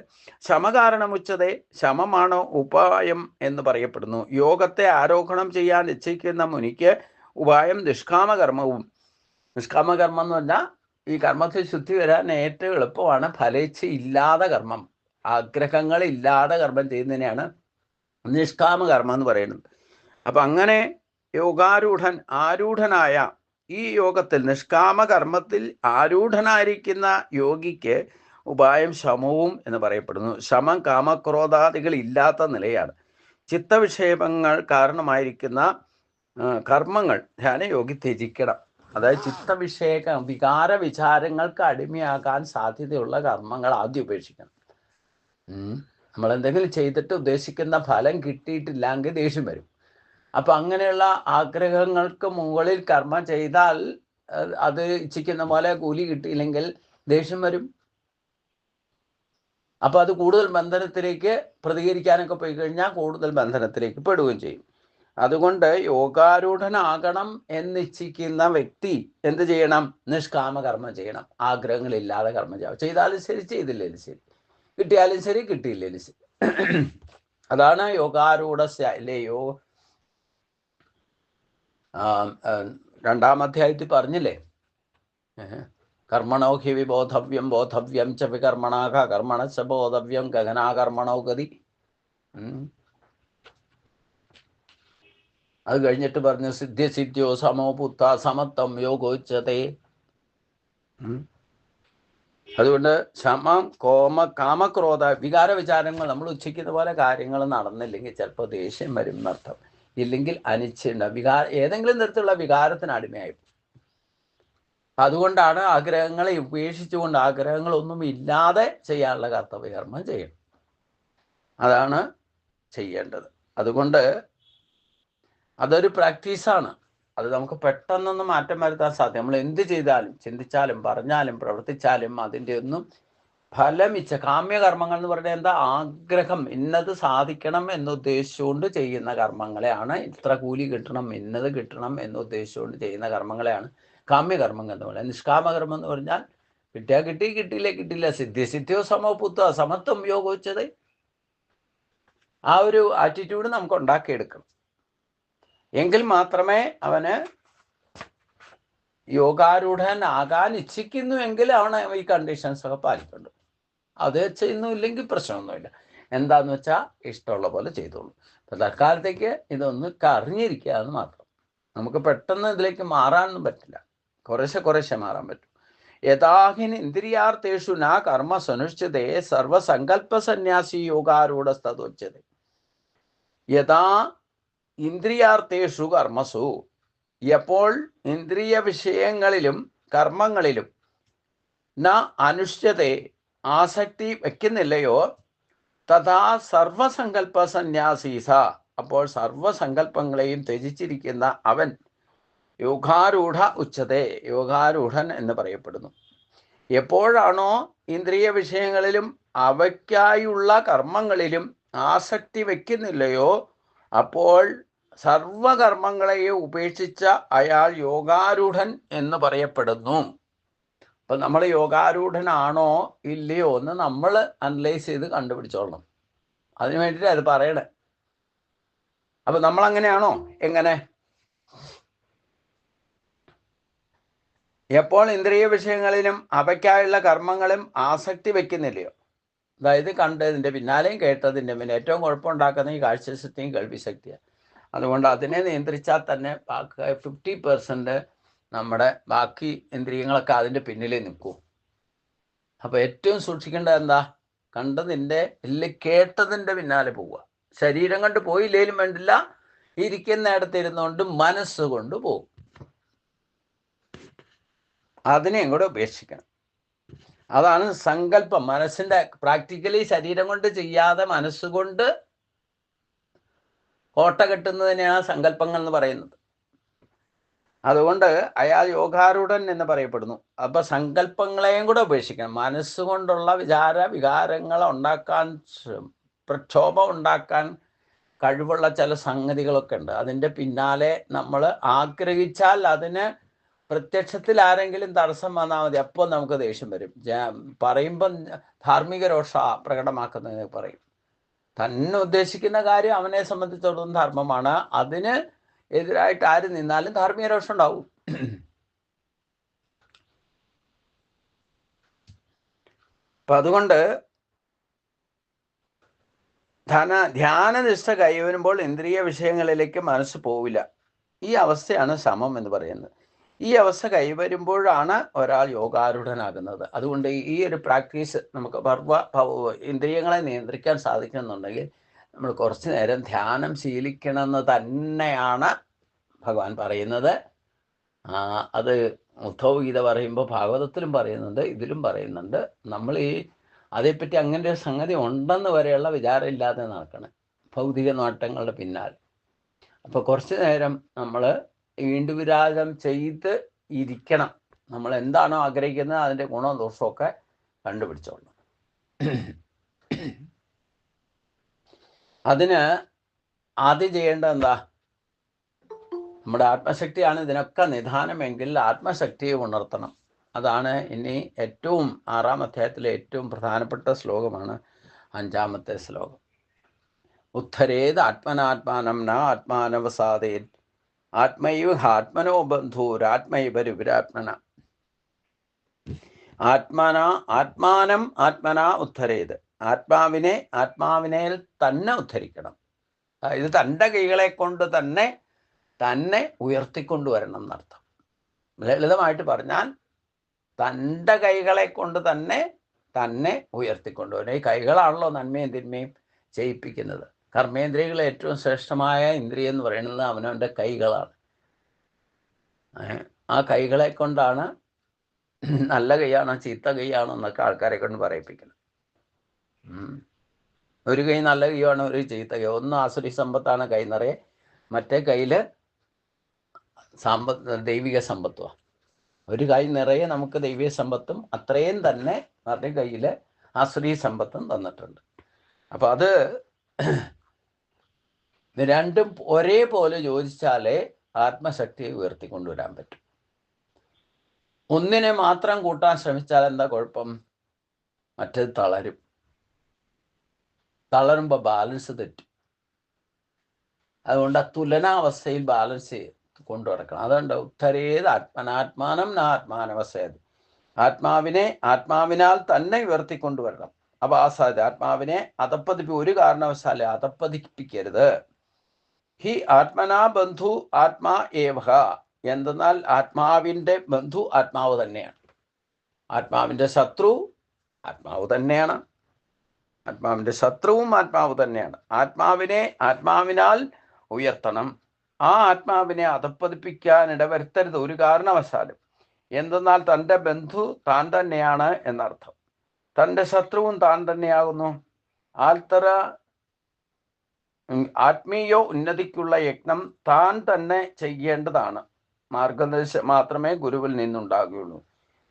ശമകാരണമുച്ചതേ, ശമമാണ് ഉപായം എന്ന് പറയപ്പെടുന്നു. യോഗത്തെ ആരോഹണം ചെയ്യാൻ ഇച്ഛിക്കുന്ന മുനിക്ക് ഉപായം നിഷ്കാമകർമ്മവും. നിഷ്കാമകർമ്മം എന്ന് പറഞ്ഞാൽ ഈ കർമ്മത്തിൽ ശുദ്ധി വരാൻ ഏറ്റവും എളുപ്പമാണ് ഫലേച്ഛ ഇല്ലാതെ കർമ്മം, ആഗ്രഹങ്ങളില്ലാതെ കർമ്മം ചെയ്യുന്നതിനെയാണ് നിഷ്കാമകർമ്മം എന്ന് പറയുന്നത്. അപ്പം അങ്ങനെ ആരൂഢനായ ഈ യോഗത്തിൽ നിഷ്കാമകർമ്മത്തിൽ ആരൂഢനായിരിക്കുന്ന യോഗിക്ക് ഉപായം ശമവും എന്ന് പറയപ്പെടുന്നു. ശമം കാമക്രോധാദികൾ ഇല്ലാത്ത നിലയാണ്. ചിത്തവിക്ഷേപങ്ങൾ കാരണമായിരിക്കുന്ന കർമ്മങ്ങൾ ധ്യാനയോഗി ത്യജിക്കണം. അതായത് വികാര വിചാരങ്ങൾക്ക് അടിമയാകാൻ സാധ്യതയുള്ള കർമ്മങ്ങൾ ആദ്യം ഉപേക്ഷിക്കണം. നമ്മളെന്തെങ്കിലും ചെയ്തിട്ട് ഉദ്ദേശിക്കുന്ന ഫലം കിട്ടിയിട്ടില്ലെങ്കിൽ ദേഷ്യം വരും. അപ്പം അങ്ങനെയുള്ള ആഗ്രഹങ്ങൾക്ക് മുകളിൽ കർമ്മം ചെയ്താൽ അത് ഇച്ഛിക്കുന്ന പോലെ കൂലി കിട്ടിയില്ലെങ്കിൽ ദേഷ്യം വരും. അപ്പം അത് കൂടുതൽ ബന്ധനത്തിലേക്ക് പ്രതികരിക്കാനൊക്കെ പോയി കഴിഞ്ഞാൽ കൂടുതൽ ബന്ധനത്തിലേക്ക് പെടുകയും ചെയ്യും. അതുകൊണ്ട് യോഗാരൂഢനാകണം എന്നിച്ഛിക്കുന്ന വ്യക്തി എന്ത് ചെയ്യണം? നിഷ്കാമകർമ്മം ചെയ്യണം. ആഗ്രഹങ്ങളില്ലാതെ കർമ്മം ചെയ്യണം. ചെയ്താലും ശരി, ചെയ്തില്ലേലും ശരി, കിട്ടിയാലും ശരി, കിട്ടിയില്ലേലും ശരി. അതാണ് യോഗാരൂഢസ്യ അല്ലേ. രണ്ടാം അധ്യായത്തിൽ പറഞ്ഞില്ലേ, കർമ്മണോ ഹി വിബോധവ്യം ബോധവ്യം ച വികർമ്മണാഹ കർമ്മണ ച ബോധവ്യം ഗഗനാകർമ്മണോ ഗതി. അത് കഴിഞ്ഞിട്ട് പറഞ്ഞു സിദ്ധ്യോ സമോ പുത്ത സമത്വം യോഗോച്ചതേ. അതുകൊണ്ട് ശമം കാമക്രോധ വികാര വിചാരങ്ങൾ നമ്മൾ ഉച്ചയ്ക്കുന്ന പോലെ കാര്യങ്ങൾ നടന്നില്ലെങ്കിൽ ചിലപ്പോൾ ദേഷ്യം വരും എന്നർത്ഥം. ഇല്ലെങ്കിൽ അനിച്ഛയുണ്ട്, ഏതെങ്കിലും തരത്തിലുള്ള വികാരത്തിന് അടിമയായി. അതുകൊണ്ടാണ് ആഗ്രഹങ്ങളെ ഉപേക്ഷിച്ചുകൊണ്ട്, ആഗ്രഹങ്ങളൊന്നും ഇല്ലാതെ ചെയ്യാനുള്ള കർത്തവ്യകർമ്മം ചെയ്യണം. അതാണ് ചെയ്യേണ്ടത്. അതുകൊണ്ട് അതൊരു പ്രാക്ടീസാണ്. അത് നമുക്ക് പെട്ടെന്നൊന്നും മാറ്റം വരുത്താൻ സാധ്യം. നമ്മൾ എന്ത് ചെയ്താലും, ചിന്തിച്ചാലും, പറഞ്ഞാലും, പ്രവർത്തിച്ചാലും അതിൻ്റെ ഒന്നും ഫലമിച്ച കാമ്യകർമ്മങ്ങൾ എന്ന് പറഞ്ഞാൽ എന്താ? ആഗ്രഹം, ഇന്നത് സാധിക്കണം എന്നുദ്ദേശിച്ചുകൊണ്ട് ചെയ്യുന്ന കർമ്മങ്ങളെയാണ്, ഇത്ര കൂലി കിട്ടണം, ഇന്നത് കിട്ടണം എന്നുദ്ദേശിച്ചുകൊണ്ട് ചെയ്യുന്ന കർമ്മങ്ങളെയാണ് കാമ്യകർമ്മങ്ങൾ എന്ന് പറയുന്നത്. നിഷ്കാമകർമ്മം എന്ന് പറഞ്ഞാൽ കിട്ടിയാൽ കിട്ടി, കിട്ടിയില്ലേ കിട്ടില്ല. സിദ്ധ്യോ സമോ പുത്ത സമത്വം യോഗോച്ചത്. ആ ഒരു ആറ്റിറ്റ്യൂഡ് നമുക്ക് ഉണ്ടാക്കിയെടുക്കണം. എങ്കിൽ മാത്രമേ അവന് യോഗാരൂഢനാകാൻ ഇച്ഛിക്കുന്നുവെങ്കിൽ അവന് ഈ കണ്ടീഷൻസ് ഒക്കെ പാലിക്കുന്നുണ്ട്. അത് ചെയ്യുന്നില്ലെങ്കിൽ പ്രശ്നമൊന്നുമില്ല. എന്താന്ന് വെച്ചാൽ ഇഷ്ടമുള്ള പോലെ ചെയ്തോളൂ. അപ്പം തൽക്കാലത്തേക്ക് ഇതൊന്ന് അറിഞ്ഞിരിക്കുക എന്ന് മാത്രം. നമുക്ക് പെട്ടെന്ന് ഇതിലേക്ക് മാറാനൊന്നും പറ്റില്ല, കുറേശ്ശെ മാറാൻ പറ്റും. യഥാഹിൻ ഇന്ദ്രിയാർത്ഥേഷു ന കർമ്മ സനുഷ്ഠിതേ സർവസങ്കല്പ സന്യാസി യോഗാരൂഢസ്തോച്യതേ. യഥാ ഇന്ദ്രിയാർത്ഥേഷു കർമ്മസു, എപ്പോൾ ഇന്ദ്രിയ വിഷയങ്ങളിലും കർമ്മങ്ങളിലും ന അനുഷ്ഠ്യതേ ആസക്തി വയ്ക്കുന്നില്ലയോ, തഥാ സർവസങ്കല്പ സന്യാസീസ, അപ്പോൾ സർവസങ്കല്പങ്ങളെയും ത്യജിച്ചിരിക്കുന്ന അവൻ യോഗാരൂഢ ഉച്ചതേ, യോഗാരൂഢൻ എന്ന് പറയപ്പെടുന്നു. എപ്പോഴാണോ ഇന്ദ്രിയ വിഷയങ്ങളിലും അവയ്ക്കായുള്ള കർമ്മങ്ങളിലും ആസക്തി വയ്ക്കുന്നില്ലയോ, അപ്പോൾ സർവകർമ്മങ്ങളെയും ഉപേക്ഷിച്ച അയാൾ യോഗാരൂഢൻ എന്ന് പറയപ്പെടുന്നു. അപ്പം നമ്മൾ യോഗാരൂഢനാണോ ഇല്ലയോ എന്ന് നമ്മൾ അനലൈസ് ചെയ്ത് കണ്ടുപിടിച്ചോളണം. അതിനു വേണ്ടിയിട്ട് അത് പറയണേ. അപ്പം നമ്മൾ അങ്ങനെയാണോ? എങ്ങനെ? എപ്പോൾ ഇന്ദ്രിയ വിഷയങ്ങളിലും അവയ്ക്കായുള്ള കർമ്മങ്ങളും ആസക്തി വയ്ക്കുന്നില്ലയോ, അതായത് കണ്ടതിൻ്റെ പിന്നാലെയും കേട്ടതിൻ്റെ പിന്നെ ഏറ്റവും കുഴപ്പമുണ്ടാക്കുന്ന ഈ കാഴ്ചശക്തിയും കേൾവിശക്തിയാണ്. അതുകൊണ്ട് അതിനെ നിയന്ത്രിച്ചാൽ തന്നെ 50% നമ്മുടെ ബാക്കി ഇന്ദ്രിയങ്ങളൊക്കെ അതിൻ്റെ പിന്നിലേ നിൽക്കൂ. അപ്പോൾ ഏറ്റവും സൂക്ഷിക്കേണ്ടത് എന്താ? കണ്ടതിൻ്റെ ഇല്ല കേട്ടതിൻ്റെ പിന്നാലെ പോവുക. ശരീരം കൊണ്ട് പോയില്ലേലും വേണ്ടില്ല, ഇരിക്കുന്നിടത്തിരുന്നുകൊണ്ട് മനസ്സുകൊണ്ട് പോകും. അതിനെയും കൂടെ ഉപേക്ഷിക്കണം. അതാണ് സങ്കല്പം. മനസ്സിൻ്റെ പ്രാക്ടിക്കലി ശരീരം കൊണ്ട് ചെയ്യാതെ മനസ്സുകൊണ്ട് കോട്ട കെട്ടുന്നതിനെയാണ് സങ്കല്പങ്ങൾ എന്ന് പറയുന്നത്. അതുകൊണ്ട് അയാൾ യോഗാരൂഢൻ എന്ന് പറയപ്പെടുന്നു. അപ്പൊ സങ്കല്പങ്ങളെയും കൂടെ ഉപേക്ഷിക്കണം. മനസ്സുകൊണ്ടുള്ള വികാരങ്ങൾ ഉണ്ടാക്കാൻ, പ്രക്ഷോഭം ഉണ്ടാക്കാൻ കഴിവുള്ള ചില സംഗതികളൊക്കെ ഉണ്ട്. അതിൻ്റെ പിന്നാലെ നമ്മൾ ആഗ്രഹിച്ചാൽ അതിന് പ്രത്യക്ഷത്തിൽ ആരെങ്കിലും തടസ്സം വന്നാൽ മതി, അപ്പോൾ നമുക്ക് ദേഷ്യം വരും. പറയുമ്പം ധാർമ്മിക രോഷ പ്രകടമാക്കുന്നതിന് പറയും. തന്നെ ഉദ്ദേശിക്കുന്ന കാര്യം അവനെ സംബന്ധിച്ചിടത്തോളം ധർമ്മമാണ്. അതിന് എതിരായിട്ട് ആര് നിന്നാലും ധാർമ്മിക രോഷം ഉണ്ടാവും. അപ്പം അതുകൊണ്ട് ധ്യാനനിഷ്ഠ കൈവരുമ്പോൾ ഇന്ദ്രിയ വിഷയങ്ങളിലേക്ക് മനസ്സ് പോവില്ല. ഈ അവസ്ഥയാണ് സമം എന്ന് പറയുന്നത്. ഈ അവസ്ഥ കൈവരുമ്പോഴാണ് ഒരാൾ യോഗാരൂഢനാകുന്നത്. അതുകൊണ്ട് ഈ ഒരു പ്രാക്ടീസ് നമുക്ക് ഇന്ദ്രിയങ്ങളെ നിയന്ത്രിക്കാൻ സാധിക്കുന്നുണ്ടെങ്കിൽ നമ്മൾ കുറച്ച് നേരം ധ്യാനം ശീലിക്കണമെന്ന് തന്നെയാണ് ഭഗവാൻ പറയുന്നത്. അത് ഉദ്ധവഗീത പറയുമ്പോൾ ഭാഗവതത്തിലും പറയുന്നുണ്ട്, ഇതിലും പറയുന്നുണ്ട്. നമ്മൾ അതേപ്പറ്റി അങ്ങനെ ഒരു സംഗതി ഉണ്ടെന്ന് വരെയുള്ള വിചാരം ഇല്ലാതെ നടക്കണം ഭൗതിക നോട്ടങ്ങളുടെ പിന്നാലെ. അപ്പോൾ കുറച്ച് നേരം നമ്മൾ വീണ്ടുവിരാജം ചെയ്ത് ഇരിക്കണം. നമ്മൾ എന്താണോ ആഗ്രഹിക്കുന്നത് അതിൻ്റെ ഗുണവും ദോഷമൊക്കെ കണ്ടുപിടിച്ചോളണം. അതിന് ആദ്യം ചെയ്യേണ്ടത് എന്താ? നമ്മുടെ ആത്മശക്തിയാണ് ഇതിനൊക്കെ നിധാനമെങ്കിൽ ആത്മശക്തിയെ ഉണർത്തണം. അതാണ് ഇനി ഏറ്റവും 6-ാം അധ്യായത്തിലെ ഏറ്റവും പ്രധാനപ്പെട്ട ശ്ലോകമാണ് 5-ാമത്തെ ശ്ലോകം. ഉദ്ധരേത് ആത്മനാത്മാനം ന ആത്മാനവസാദേത് ആത്മൈവ ആത്മനോ ബന്ധൂരാത്മൈവരുവിരാത്മന. ആത്മാനം ആത്മനാ ഉദ്ധരേത്, ആത്മാവിനെ തന്നെ ഉദ്ധരിക്കണം. ഇത് തൻ്റെ കൈകളെ കൊണ്ട് തന്നെ ഉയർത്തിക്കൊണ്ടുവരണം എന്നർത്ഥം. ലളിതമായിട്ട് പറഞ്ഞാൽ തൻ്റെ കൈകളെ കൊണ്ട് തന്നെ ഉയർത്തിക്കൊണ്ടുവരണം. ഈ കൈകളാണല്ലോ നന്മയും തിന്മയും ചെയ്യിപ്പിക്കുന്നത്. കർമ്മേന്ദ്രിയങ്ങളെ ഏറ്റവും ശ്രേഷ്ഠമായ ഇന്ദ്രിയം എന്ന് പറയുന്നത് അവനവൻ്റെ കൈകളാണ്. ആ കൈകളെ കൊണ്ടാണ് നല്ല കൈയാണോ ചീത്ത കൈയാണോ എന്നൊക്കെ ആൾക്കാരെ കൊണ്ട് പറയിപ്പിക്കണം. ഒരു കൈ നല്ല കൈയാണോ ഒരു ചീത്ത കൈ. ഒന്ന് ആസുരി സമ്പത്താണ് കൈ നിറയെ, മറ്റേ കയ്യിൽ ദൈവിക സമ്പത്തുമാണ്. ഒരു കൈ നിറയെ നമുക്ക് ദൈവിക സമ്പത്തും അത്രയും തന്നെ മറ്റേ കയ്യിൽ ആസുരി സമ്പത്തും തന്നിട്ടുണ്ട്. അപ്പം അത് രണ്ടും ഒരേപോലെ യോജിച്ചാലേ ആത്മശക്തിയെ ഉയർത്തിക്കൊണ്ടുവരാൻ പറ്റും. ഒന്നിനെ മാത്രം കൂട്ടാൻ ശ്രമിച്ചാൽ എന്താ കുഴപ്പം? മറ്റേത് തളരുമ്പോൾ ബാലൻസ് തെറ്റും. അതുകൊണ്ട് ആ തുലനാവസ്ഥയിൽ ബാലൻസ് കൊണ്ടു നടക്കണം. അതുകൊണ്ട് ഉത്തരേത് ആത്മനാത്മാനം ന ആത്മാനവസേത്, ആത്മാവിനാൽ തന്നെ ഉയർത്തിക്കൊണ്ടുവരണം. അപ്പോൾ ആത്മാവിനെ ഒരു കാരണവശാലും അതപ്പതിപ്പിക്കരുത്. ഹി ആത്മനാ ബന്ധു ആത്മാ ഏവഹ. എന്തെന്നാൽ ആത്മാവിൻ്റെ ബന്ധു ആത്മാവ് തന്നെയാണ്, ആത്മാവിൻ്റെ ശത്രു ആത്മാവ് തന്നെയാണ്, ആത്മാവിൻ്റെ ശത്രുവും ആത്മാവ് തന്നെയാണ്. ആത്മാവിനെ ആത്മാവിനാൽ ഉയർത്തണം. ആ ആത്മാവിനെ അധപ്പതിപ്പിക്കാൻ ഇടവരുത്തരുത് ഒരു കാരണവശാലും. എന്തെന്നാൽ തൻ്റെ ബന്ധു താൻ തന്നെയാണ് എന്നർത്ഥം. തൻ്റെ ശത്രുവും താൻ തന്നെയാകുന്നു. ആത്മീയ ഉന്നതിക്കുള്ള യജ്ഞം താൻ തന്നെ ചെയ്യേണ്ടതാണ്. മാർഗനിർദ്ദേശം മാത്രമേ ഗുരുവിൽ നിന്നുണ്ടാകുകയുള്ളൂ.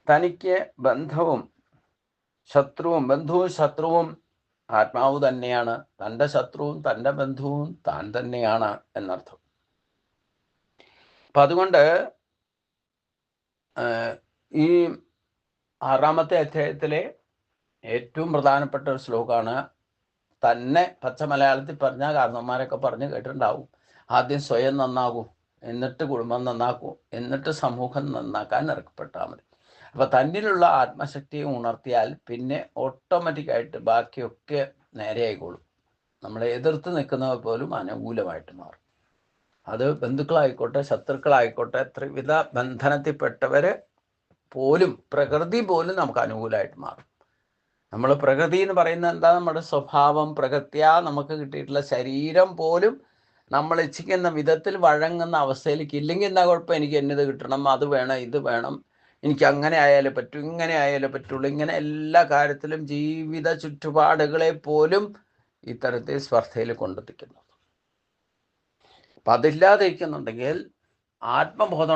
തനിക്ക് ബന്ധവും ശത്രുവും ആത്മാവ് തന്നെയാണ്. തൻ്റെ ശത്രുവും തൻ്റെ ബന്ധുവും താൻ തന്നെയാണ് എന്നർത്ഥം. അപ്പം അതുകൊണ്ട് ഈ 6-ാമത്തെ അധ്യായത്തിലെ ഏറ്റവും പ്രധാനപ്പെട്ട ഒരു ശ്ലോകമാണ്. തന്നെ പച്ച മലയാളത്തിൽ പറഞ്ഞാൽ കാരണവന്മാരൊക്കെ പറഞ്ഞ് കേട്ടിട്ടുണ്ടാവും. ആദ്യം സ്വയം നന്നാകൂ, എന്നിട്ട് കുടുംബം നന്നാക്കൂ, എന്നിട്ട് സമൂഹം നന്നാക്കാൻ ഇറക്കപ്പെട്ടാൽ മതി. അപ്പം തന്നിലുള്ള ആത്മശക്തിയെ ഉണർത്തിയാൽ പിന്നെ ഓട്ടോമാറ്റിക്കായിട്ട് ബാക്കിയൊക്കെ നേരെ ആയിക്കോളും. നമ്മളെ എതിർത്ത് നിൽക്കുന്നവർ പോലും അനുകൂലമായിട്ട് മാറും. അത് ബന്ധുക്കളായിക്കോട്ടെ ശത്രുക്കളായിക്കോട്ടെ ത്രിവിധ ബന്ധനത്തിൽപ്പെട്ടവർ പോലും പ്രകൃതി പോലും നമുക്ക് അനുകൂലമായിട്ട് മാറും. നമ്മൾ പ്രകൃതി എന്ന് പറയുന്നത് എന്താ? നമ്മുടെ സ്വഭാവം, പ്രകൃത്യാ നമുക്ക് കിട്ടിയിട്ടുള്ള ശരീരം പോലും നമ്മൾ ഇച്ഛിക്കുന്ന വിധത്തിൽ വഴങ്ങുന്ന അവസ്ഥയിലേക്ക് ഇല്ലെങ്കിൽ എന്താ കുഴപ്പം? എനിക്ക് എന്നത് കിട്ടണം, അത് വേണം, ഇത് വേണം, എനിക്ക് അങ്ങനെ ആയാലേ പറ്റൂ, ഇങ്ങനെ ആയാലേ പറ്റുള്ളൂ, ഇങ്ങനെ എല്ലാ കാര്യത്തിലും ജീവിത ചുറ്റുപാടുകളെ പോലും ഇത്തരത്തിൽ സ്പർദ്ധയിൽ കൊണ്ടെത്തിക്കുന്നു. അപ്പം അതില്ലാതിരിക്കുന്നുണ്ടെങ്കിൽ ആത്മബോധം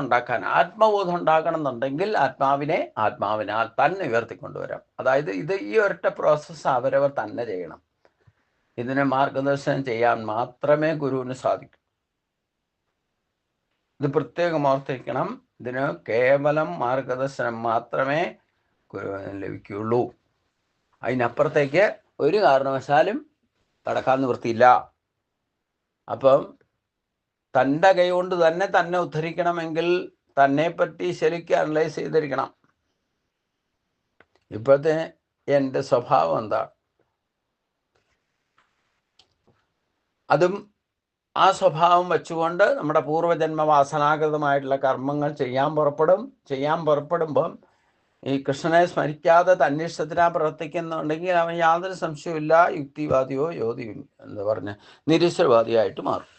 ഉണ്ടാക്കണം എന്നുണ്ടെങ്കിൽ ആത്മാവിനാൽ തന്നെ ഉയർത്തിക്കൊണ്ടുവരാം. അതായത് ഈ ഒരൊറ്റ പ്രോസസ്സ് അവരവർ തന്നെ ചെയ്യണം. ഇതിനെ മാർഗദർശനം ചെയ്യാൻ മാത്രമേ ഗുരുവിന് സാധിക്കൂ. ഇത് പ്രത്യേകം ഓർത്തിരിക്കണം. ഇതിന് കേവലം മാർഗദർശനം മാത്രമേ ഗുരുവിന് ലഭിക്കുകയുള്ളൂ. അതിനപ്പുറത്തേക്ക് ഒരു കാരണവശാലും കടക്കാൻ നിവൃത്തിയില്ല. അപ്പം തൻ്റെ കൈ കൊണ്ട് തന്നെ ഉദ്ധരിക്കണമെങ്കിൽ തന്നെപ്പറ്റി ശരിക്കും അനലൈസ് ചെയ്തിരിക്കണം. ഇപ്പോഴത്തെ എൻ്റെ സ്വഭാവം എന്താ? അതും ആ സ്വഭാവം വെച്ചുകൊണ്ട് നമ്മുടെ പൂർവ്വജന്മ വാസനാകൃതമായിട്ടുള്ള കർമ്മങ്ങൾ ചെയ്യാൻ പുറപ്പെടുമ്പം ഈ കൃഷ്ണനെ സ്മരിക്കാതെ തന്നിഷ്ടത്തിനാ പ്രവർത്തിക്കുന്നുണ്ടെങ്കിൽ അവൻ യാതൊരു സംശയവുമില്ല യുക്തിവാദിയോ എന്താ പറഞ്ഞ നിരീശ്വരവാദിയായിട്ട് മാറും.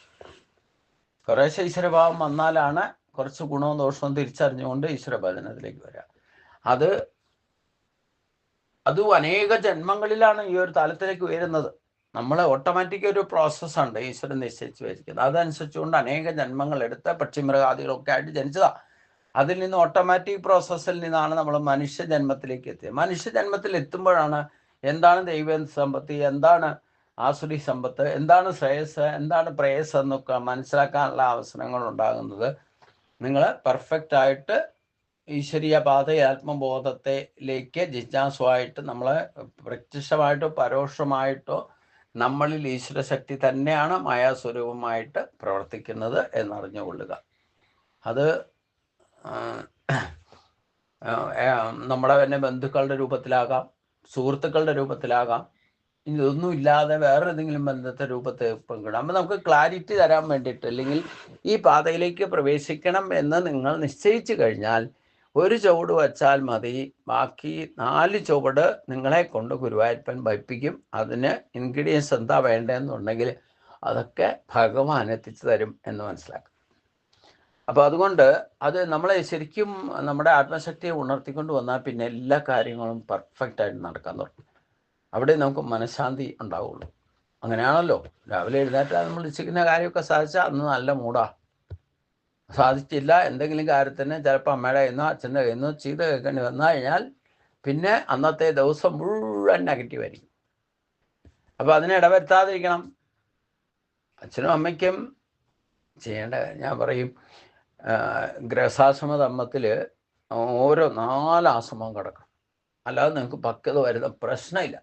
കുറേശ്ശെ ഈശ്വരഭാവം വന്നാലാണ് കുറച്ച് ഗുണവും ദോഷവും തിരിച്ചറിഞ്ഞുകൊണ്ട് ഈശ്വരഭജനത്തിലേക്ക് വരിക. അതും അനേക ജന്മങ്ങളിലാണ് ഈ ഒരു തലത്തിലേക്ക് വരുന്നത്. നമ്മൾ ഓട്ടോമാറ്റിക് ഒരു പ്രോസസ്സുണ്ട് ഈശ്വരൻ നിശ്ചയിച്ച് വെച്ചിരിക്കുന്നത്. അതനുസരിച്ചുകൊണ്ട് അനേക ജന്മങ്ങൾ എടുത്ത് പക്ഷിമൃഗാദികളൊക്കെ ആയിട്ട് ജനിച്ചതാണ്. അതിൽ നിന്ന് ഓട്ടോമാറ്റിക് പ്രോസസ്സിൽ നിന്നാണ് നമ്മൾ മനുഷ്യജന്മത്തിലേക്ക് എത്തിയത്. മനുഷ്യജന്മത്തിൽ എത്തുമ്പോഴാണ് എന്താണ് ദൈവ സമ്പത്ത്, എന്താണ് ആസുരി സമ്പത്ത്, എന്താണ് ശ്രേയസ്, എന്താണ് പ്രേയസ് എന്നൊക്കെ മനസ്സിലാക്കാനുള്ള അവസരങ്ങൾ ഉണ്ടാകുന്നത്. നിങ്ങൾ പെർഫെക്റ്റായിട്ട് ഈശ്വരീയ പാത ആത്മബോധത്തിലേക്ക് ജിജ്ഞാസുവായിട്ട് നമ്മൾ പ്രത്യക്ഷമായിട്ടോ പരോക്ഷമായിട്ടോ നമ്മളിൽ ഈശ്വരശക്തി തന്നെയാണ് മായാസ്വരൂപമായിട്ട് പ്രവർത്തിക്കുന്നത് എന്നറിഞ്ഞുകൊള്ളുക. അത് നമ്മുടെ തന്നെ ബന്ധുക്കളുടെ രൂപത്തിലാകാം, സുഹൃത്തുക്കളുടെ രൂപത്തിലാകാം, ഇതൊന്നും ഇല്ലാതെ വേറെ ഏതെങ്കിലും ബന്ധത്തെ രൂപത്തെ പങ്കിടാം. അപ്പം നമുക്ക് ക്ലാരിറ്റി തരാൻ വേണ്ടിയിട്ട്, അല്ലെങ്കിൽ ഈ പാതയിലേക്ക് പ്രവേശിക്കണം എന്ന് നിങ്ങൾ നിശ്ചയിച്ചു കഴിഞ്ഞാൽ ഒരു ചുവട് വച്ചാൽ മതി. ബാക്കി 4 ചുവട് നിങ്ങളെ കൊണ്ട് ഗുരുവായൂരപ്പൻ വയ്പ്പിക്കും. അതിന് ഇൻഗ്രീഡിയൻസ് എന്താ വേണ്ടതെന്നുണ്ടെങ്കിൽ അതൊക്കെ ഭഗവാൻ എത്തിച്ചു തരും എന്ന് മനസ്സിലാക്കും. അപ്പോൾ അതുകൊണ്ട് അത് നമ്മളെ ശരിക്കും നമ്മുടെ ആത്മശക്തിയെ ഉണർത്തിക്കൊണ്ട് വന്നാൽ പിന്നെ എല്ലാ കാര്യങ്ങളും പെർഫെക്റ്റായിട്ട് നടക്കാൻ തുടങ്ങും. അവിടെ നമുക്ക് മനഃശാന്തി ഉണ്ടാവുള്ളൂ. അങ്ങനെയാണല്ലോ, രാവിലെ എഴുന്നേറ്റാൽ നമ്മൾ ഇച്ഛിക്കുന്ന കാര്യമൊക്കെ സാധിച്ചാൽ അന്ന് നല്ല മൂടാ. സാധിച്ചില്ല എന്തെങ്കിലും കാര്യത്തിന് ചിലപ്പോൾ അമ്മയുടെ കയ്യിൽ അച്ഛൻ്റെ കയ്യിൽ ചീത്ത കേൾക്കേണ്ടി വന്നു കഴിഞ്ഞാൽ പിന്നെ അന്നത്തെ ദിവസം മുഴുവൻ നെഗറ്റീവ് ആയിരിക്കും. അപ്പോൾ അതിനെ ഇടവരുത്താതിരിക്കണം. അച്ഛനും അമ്മയ്ക്കും ചെയ്യേണ്ട, ഞാൻ പറയും, ഗ്രഹസാശ്രമ ധർമ്മത്തിൽ ഓരോ 4 ആശ്രമം കിടക്കണം. അല്ലാതെ നിങ്ങൾക്ക് പക്വത വരുന്ന പ്രശ്നമില്ല.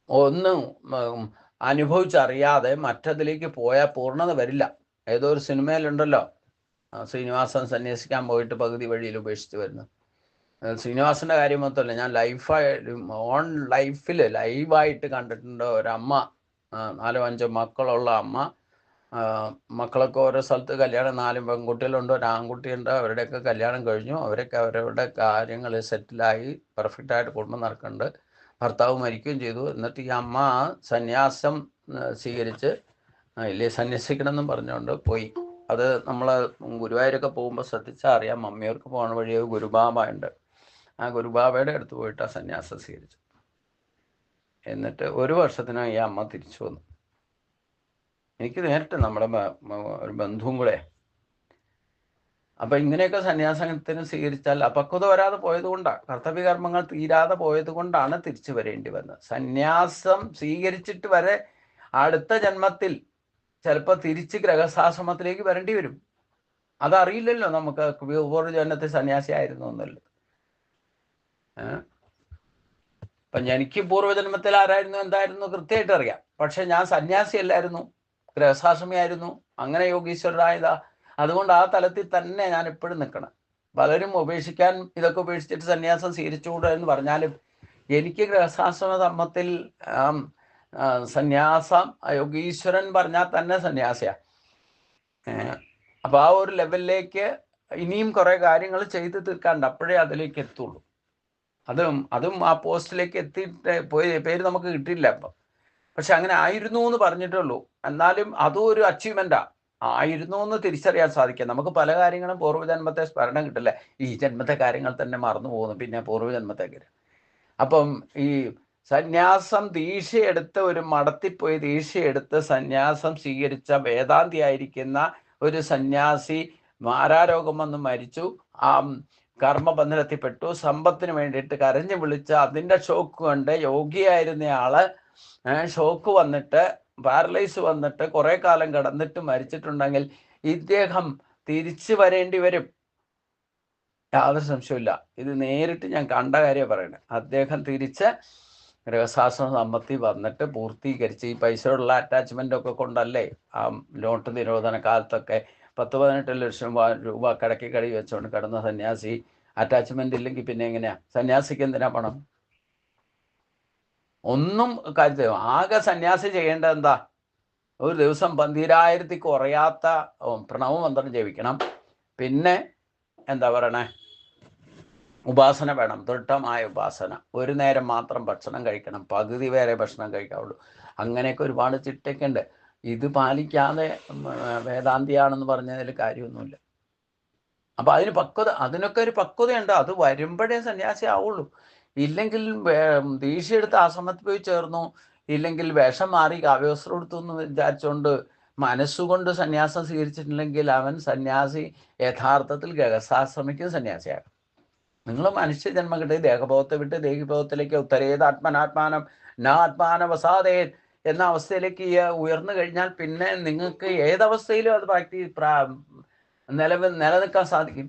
ഒന്നും അനുഭവിച്ചറിയാതെ മറ്റതിലേക്ക് പോയാൽ പൂർണ്ണത വരില്ല. ഏതോ ഒരു സിനിമയിലുണ്ടല്ലോ, ശ്രീനിവാസൻ സന്യസിക്കാൻ പോയിട്ട് പകുതി വഴിയിൽ ഉപേക്ഷിച്ച് വരുന്നു. ശ്രീനിവാസൻ്റെ കാര്യം മാത്രമല്ല, ഞാൻ ലൈഫിൽ ലൈവായിട്ട് കണ്ടിട്ടുണ്ട്. ഒരമ്മ 4-5 മക്കളുള്ള അമ്മ. മക്കളൊക്കെ ഓരോ സ്ഥലത്ത് കല്യാണം, 4 പെൺകുട്ടികളുണ്ട്, ഒരു ആൺകുട്ടിയുണ്ട്. അവരുടെയൊക്കെ കല്യാണം കഴിഞ്ഞു. അവരൊക്കെ അവരവരുടെ കാര്യങ്ങൾ സെറ്റിലായി പെർഫെക്റ്റായിട്ട് കുടുംബം നടക്കുന്നുണ്ട്. ഭർത്താവ് മരിക്കുകയും ചെയ്തു. എന്നിട്ട് ഈ അമ്മ സന്യാസം സ്വീകരിച്ച് ഇല്ലേ സന്യസിക്കണമെന്നും പറഞ്ഞുകൊണ്ട് പോയി. അത് നമ്മൾ ഗുരുവായൂരൊക്കെ പോകുമ്പോൾ ശ്രദ്ധിച്ചാൽ അറിയാം. മമ്മിയവർക്ക് പോകണ വഴി ഗുരുബാബ ഉണ്ട്. ആ ഗുരുബാബയുടെ അടുത്ത് പോയിട്ട് ആ സന്യാസം സ്വീകരിച്ചു. എന്നിട്ട് 1 വർഷത്തിനും ഈ അമ്മ തിരിച്ചു വന്നു. എനിക്ക് നേരിട്ട് നമ്മുടെ ഒരു ബന്ധുവും കൂടെ. അപ്പം ഇങ്ങനെയൊക്കെ സന്യാസത്തിന് സ്വീകരിച്ചാൽ അപക്വത വരാതെ പോയത് കൊണ്ടാണ്, കർത്തവ്യകർമ്മങ്ങൾ തീരാതെ പോയത് കൊണ്ടാണ് തിരിച്ചു വരേണ്ടി വന്നത്. സന്യാസം സ്വീകരിച്ചിട്ട് വരെ അടുത്ത ജന്മത്തിൽ ചിലപ്പോൾ തിരിച്ച് ഗ്രഹസ്ഥാശ്രമത്തിലേക്ക് വരേണ്ടി വരും. അതറിയില്ലല്ലോ നമുക്ക് പൂർവ്വജന്മത്തിൽ സന്യാസിയായിരുന്നു എന്നുള്ളത്. അപ്പം എനിക്ക് പൂർവ്വജന്മത്തിൽ ആരായിരുന്നു എന്തായിരുന്നു കൃത്യമായിട്ട് അറിയാം. പക്ഷെ ഞാൻ സന്യാസി അല്ലായിരുന്നു, ഗ്രഹസ്ഥാശ്രമിയായിരുന്നു. അങ്ങനെ യോഗീശ്വരനായതാ. അതുകൊണ്ട് ആ തലത്തിൽ തന്നെ ഞാൻ എപ്പോഴും നിൽക്കണം. പലരും ഉപേക്ഷിക്കാൻ ഇതൊക്കെ ഉപേക്ഷിച്ചിട്ട് സന്യാസം സ്വീകരിച്ചുകൂടെ എന്ന് പറഞ്ഞാലും എനിക്ക് ഗ്രഹസ്ഥാശ്രമ ധർമ്മത്തിൽ സന്യാസം യോഗീശ്വരൻ പറഞ്ഞാൽ തന്നെ സന്യാസിയാണ്. അപ്പോൾ ആ ഒരു ലെവലിലേക്ക് ഇനിയും കുറേ കാര്യങ്ങൾ ചെയ്തു തീർക്കാണ്ട്, അപ്പോഴേ അതിലേക്ക് എത്തുള്ളൂ. അതും ആ പോസ്റ്റിലേക്ക് എത്തിയിട്ട് പേര് നമുക്ക് കിട്ടില്ല അപ്പം. പക്ഷെ അങ്ങനെ ആയിരുന്നു എന്ന് പറഞ്ഞിട്ടുള്ളൂ. എന്നാലും അതും ഒരു അച്ചീവ്മെൻറ്റാണ്. ആയിരുന്നു എന്ന് തിരിച്ചറിയാൻ സാധിക്കുക. നമുക്ക് പല കാര്യങ്ങളും പൂർവ്വജന്മത്തെ സ്മരണം കിട്ടില്ല. ഈ ജന്മത്തെ കാര്യങ്ങൾ തന്നെ മറന്നു പോകുന്നു, പിന്നെ പൂർവ്വജന്മത്തേക്ക്. അപ്പം ഈ സന്യാസം ദീക്ഷയെടുത്ത് ഒരു മഠത്തിപ്പോയി ദീക്ഷയെടുത്ത് സന്യാസം സ്വീകരിച്ച വേദാന്തിയായിരിക്കുന്ന ഒരു സന്യാസി മാരാരോഗം വന്ന് മരിച്ചു. ആ കർമ്മബന്ധനത്തിൽപ്പെട്ടു. സമ്പത്തിന് വേണ്ടിയിട്ട് കരഞ്ഞു വിളിച്ച അതിൻ്റെ ഷോക്ക് കൊണ്ട് യോഗിയായിരുന്നയാള് ഷോക്ക് വന്നിട്ട് പാരലൈസ് വന്നിട്ട് കുറേ കാലം കിടന്നിട്ട് മരിച്ചിട്ടുണ്ടെങ്കിൽ ഇദ്ദേഹം തിരിച്ചു വരേണ്ടി വരും, യാതൊരു സംശയമില്ല. ഇത് നേരിട്ട് ഞാൻ കണ്ട കാര്യം പറയണേ. അദ്ദേഹം തിരിച്ച് ഗ്രഹസ്ഥാശ്രമ സമ്പത്തി വന്നിട്ട് പൂർത്തീകരിച്ച് ഈ പൈസയുള്ള അറ്റാച്ച്മെൻ്റ് ഒക്കെ കൊണ്ടല്ലേ ആ നോട്ട് നിരോധന കാലത്തൊക്കെ 10-18 ലക്ഷം രൂപ കടക്കി കടി വെച്ചുകൊണ്ട് കിടന്ന സന്യാസി അറ്റാച്ച്മെൻ്റ് ഇല്ലെങ്കിൽ പിന്നെ എങ്ങനെയാ? സന്യാസിക്ക് എന്തിനാ പണം? ഒന്നും കാര്യത്തിൽ ആകെ സന്യാസി ചെയ്യേണ്ടത് എന്താ? ഒരു ദിവസം 12,000 കുറയാത്ത പ്രണവമന്ത്രം ജപിക്കണം. പിന്നെ എന്താ പറയണേ, ഉപാസന വേണം, ദൃഢമായ ഉപാസന. ഒരു നേരം മാത്രം ഭക്ഷണം കഴിക്കണം, പകുതി വരെ ഭക്ഷണം കഴിക്കാവുള്ളൂ. അങ്ങനെയൊക്കെ ഒരുപാട് ചിട്ടയൊക്കെ ഉണ്ട്. ഇത് പാലിക്കാതെ വേദാന്തിയാണെന്ന് പറഞ്ഞതിൽ കാര്യമൊന്നുമില്ല. അപ്പം അതിനൊക്കെ ഒരു പക്വതയുണ്ട്. അത് വരുമ്പോഴേ സന്യാസി ആവുള്ളൂ. ഇല്ലെങ്കിൽ ദീക്ഷയെടുത്ത് ആശ്രമത്തിൽ പോയി ചേർന്നു, ഇല്ലെങ്കിൽ വേഷം മാറി കാവ്യവസ്ത്രം എടുത്തു എന്ന് വിചാരിച്ചുകൊണ്ട് മനസ്സുകൊണ്ട് സന്യാസം സ്വീകരിച്ചിട്ടില്ലെങ്കിൽ അവൻ സന്യാസി യഥാർത്ഥത്തിൽ ഗഹസ്ഥാശ്രമിക്കും സന്യാസിയാകും. നിങ്ങൾ മനുഷ്യജന്മം കിട്ടി ദേഹബോധത്തെ വിട്ട് ദേഹിബോധത്തിലേക്ക് ഉത്തരേത് ആത്മനാത്മാനം നാത്മാനവസാദേ എന്ന അവസ്ഥയിലേക്ക് ഉയർന്നു കഴിഞ്ഞാൽ പിന്നെ നിങ്ങൾക്ക് ഏതവസ്ഥയിലും അത് നിലനിൽക്കാൻ സാധിക്കും.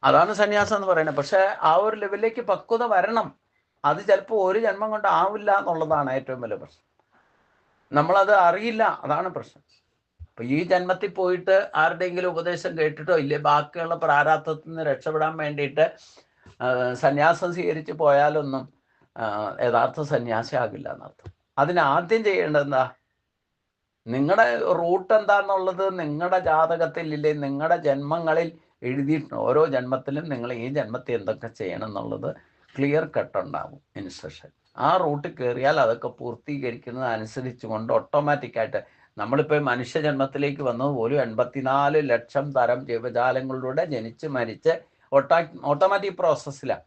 അതാണ് സന്യാസം എന്ന് പറയുന്നത്. പക്ഷെ ആ ഒരു ലെവലിലേക്ക് പക്വത വരണം. അത് ചിലപ്പോൾ ഒരു ജന്മം കൊണ്ട് ആവില്ല എന്നുള്ളതാണ് ഏറ്റവും വലിയ പ്രശ്നം. നമ്മളത് അറിയില്ല, അതാണ് പ്രശ്നം. അപ്പം ഈ ജന്മത്തിൽ പോയിട്ട് ആരുടെയെങ്കിലും ഉപദേശം കേട്ടിട്ടോ ഇല്ലേ ബാക്കിയുള്ള പ്രാരാബ്ധത്തിൽ നിന്ന് രക്ഷപ്പെടാൻ വേണ്ടിയിട്ട് സന്യാസം സ്വീകരിച്ച് പോയാലൊന്നും യഥാർത്ഥ സന്യാസി ആകില്ല എന്നർത്ഥം. അതിനാദ്യം ചെയ്യേണ്ടത് എന്താ? നിങ്ങളുടെ റൂട്ട് എന്താണെന്നുള്ളത് നിങ്ങളുടെ ജാതകത്തിൽ ഇല്ലേ, നിങ്ങളുടെ ജന്മങ്ങളിൽ എഴുതിയിട്ടുണ്ട്. ഓരോ ജന്മത്തിലും നിങ്ങൾ ഈ ജന്മത്തിൽ എന്തൊക്കെ ചെയ്യണം എന്നുള്ളത് ക്ലിയർ കട്ട് ഉണ്ടാകും ഇൻസ്ട്രക്ഷൻ. ആ റൂട്ടിൽ കയറിയാൽ അതൊക്കെ പൂർത്തീകരിക്കുന്നത് അനുസരിച്ച് കൊണ്ട് ഓട്ടോമാറ്റിക്കായിട്ട് നമ്മളിപ്പോൾ മനുഷ്യജന്മത്തിലേക്ക് വന്നത് പോലും 84 ലക്ഷം തരം ജീവജാലങ്ങളിലൂടെ ജനിച്ച് മരിച്ച് ഓട്ടോമാറ്റിക് പ്രോസസ്സിലാണ്.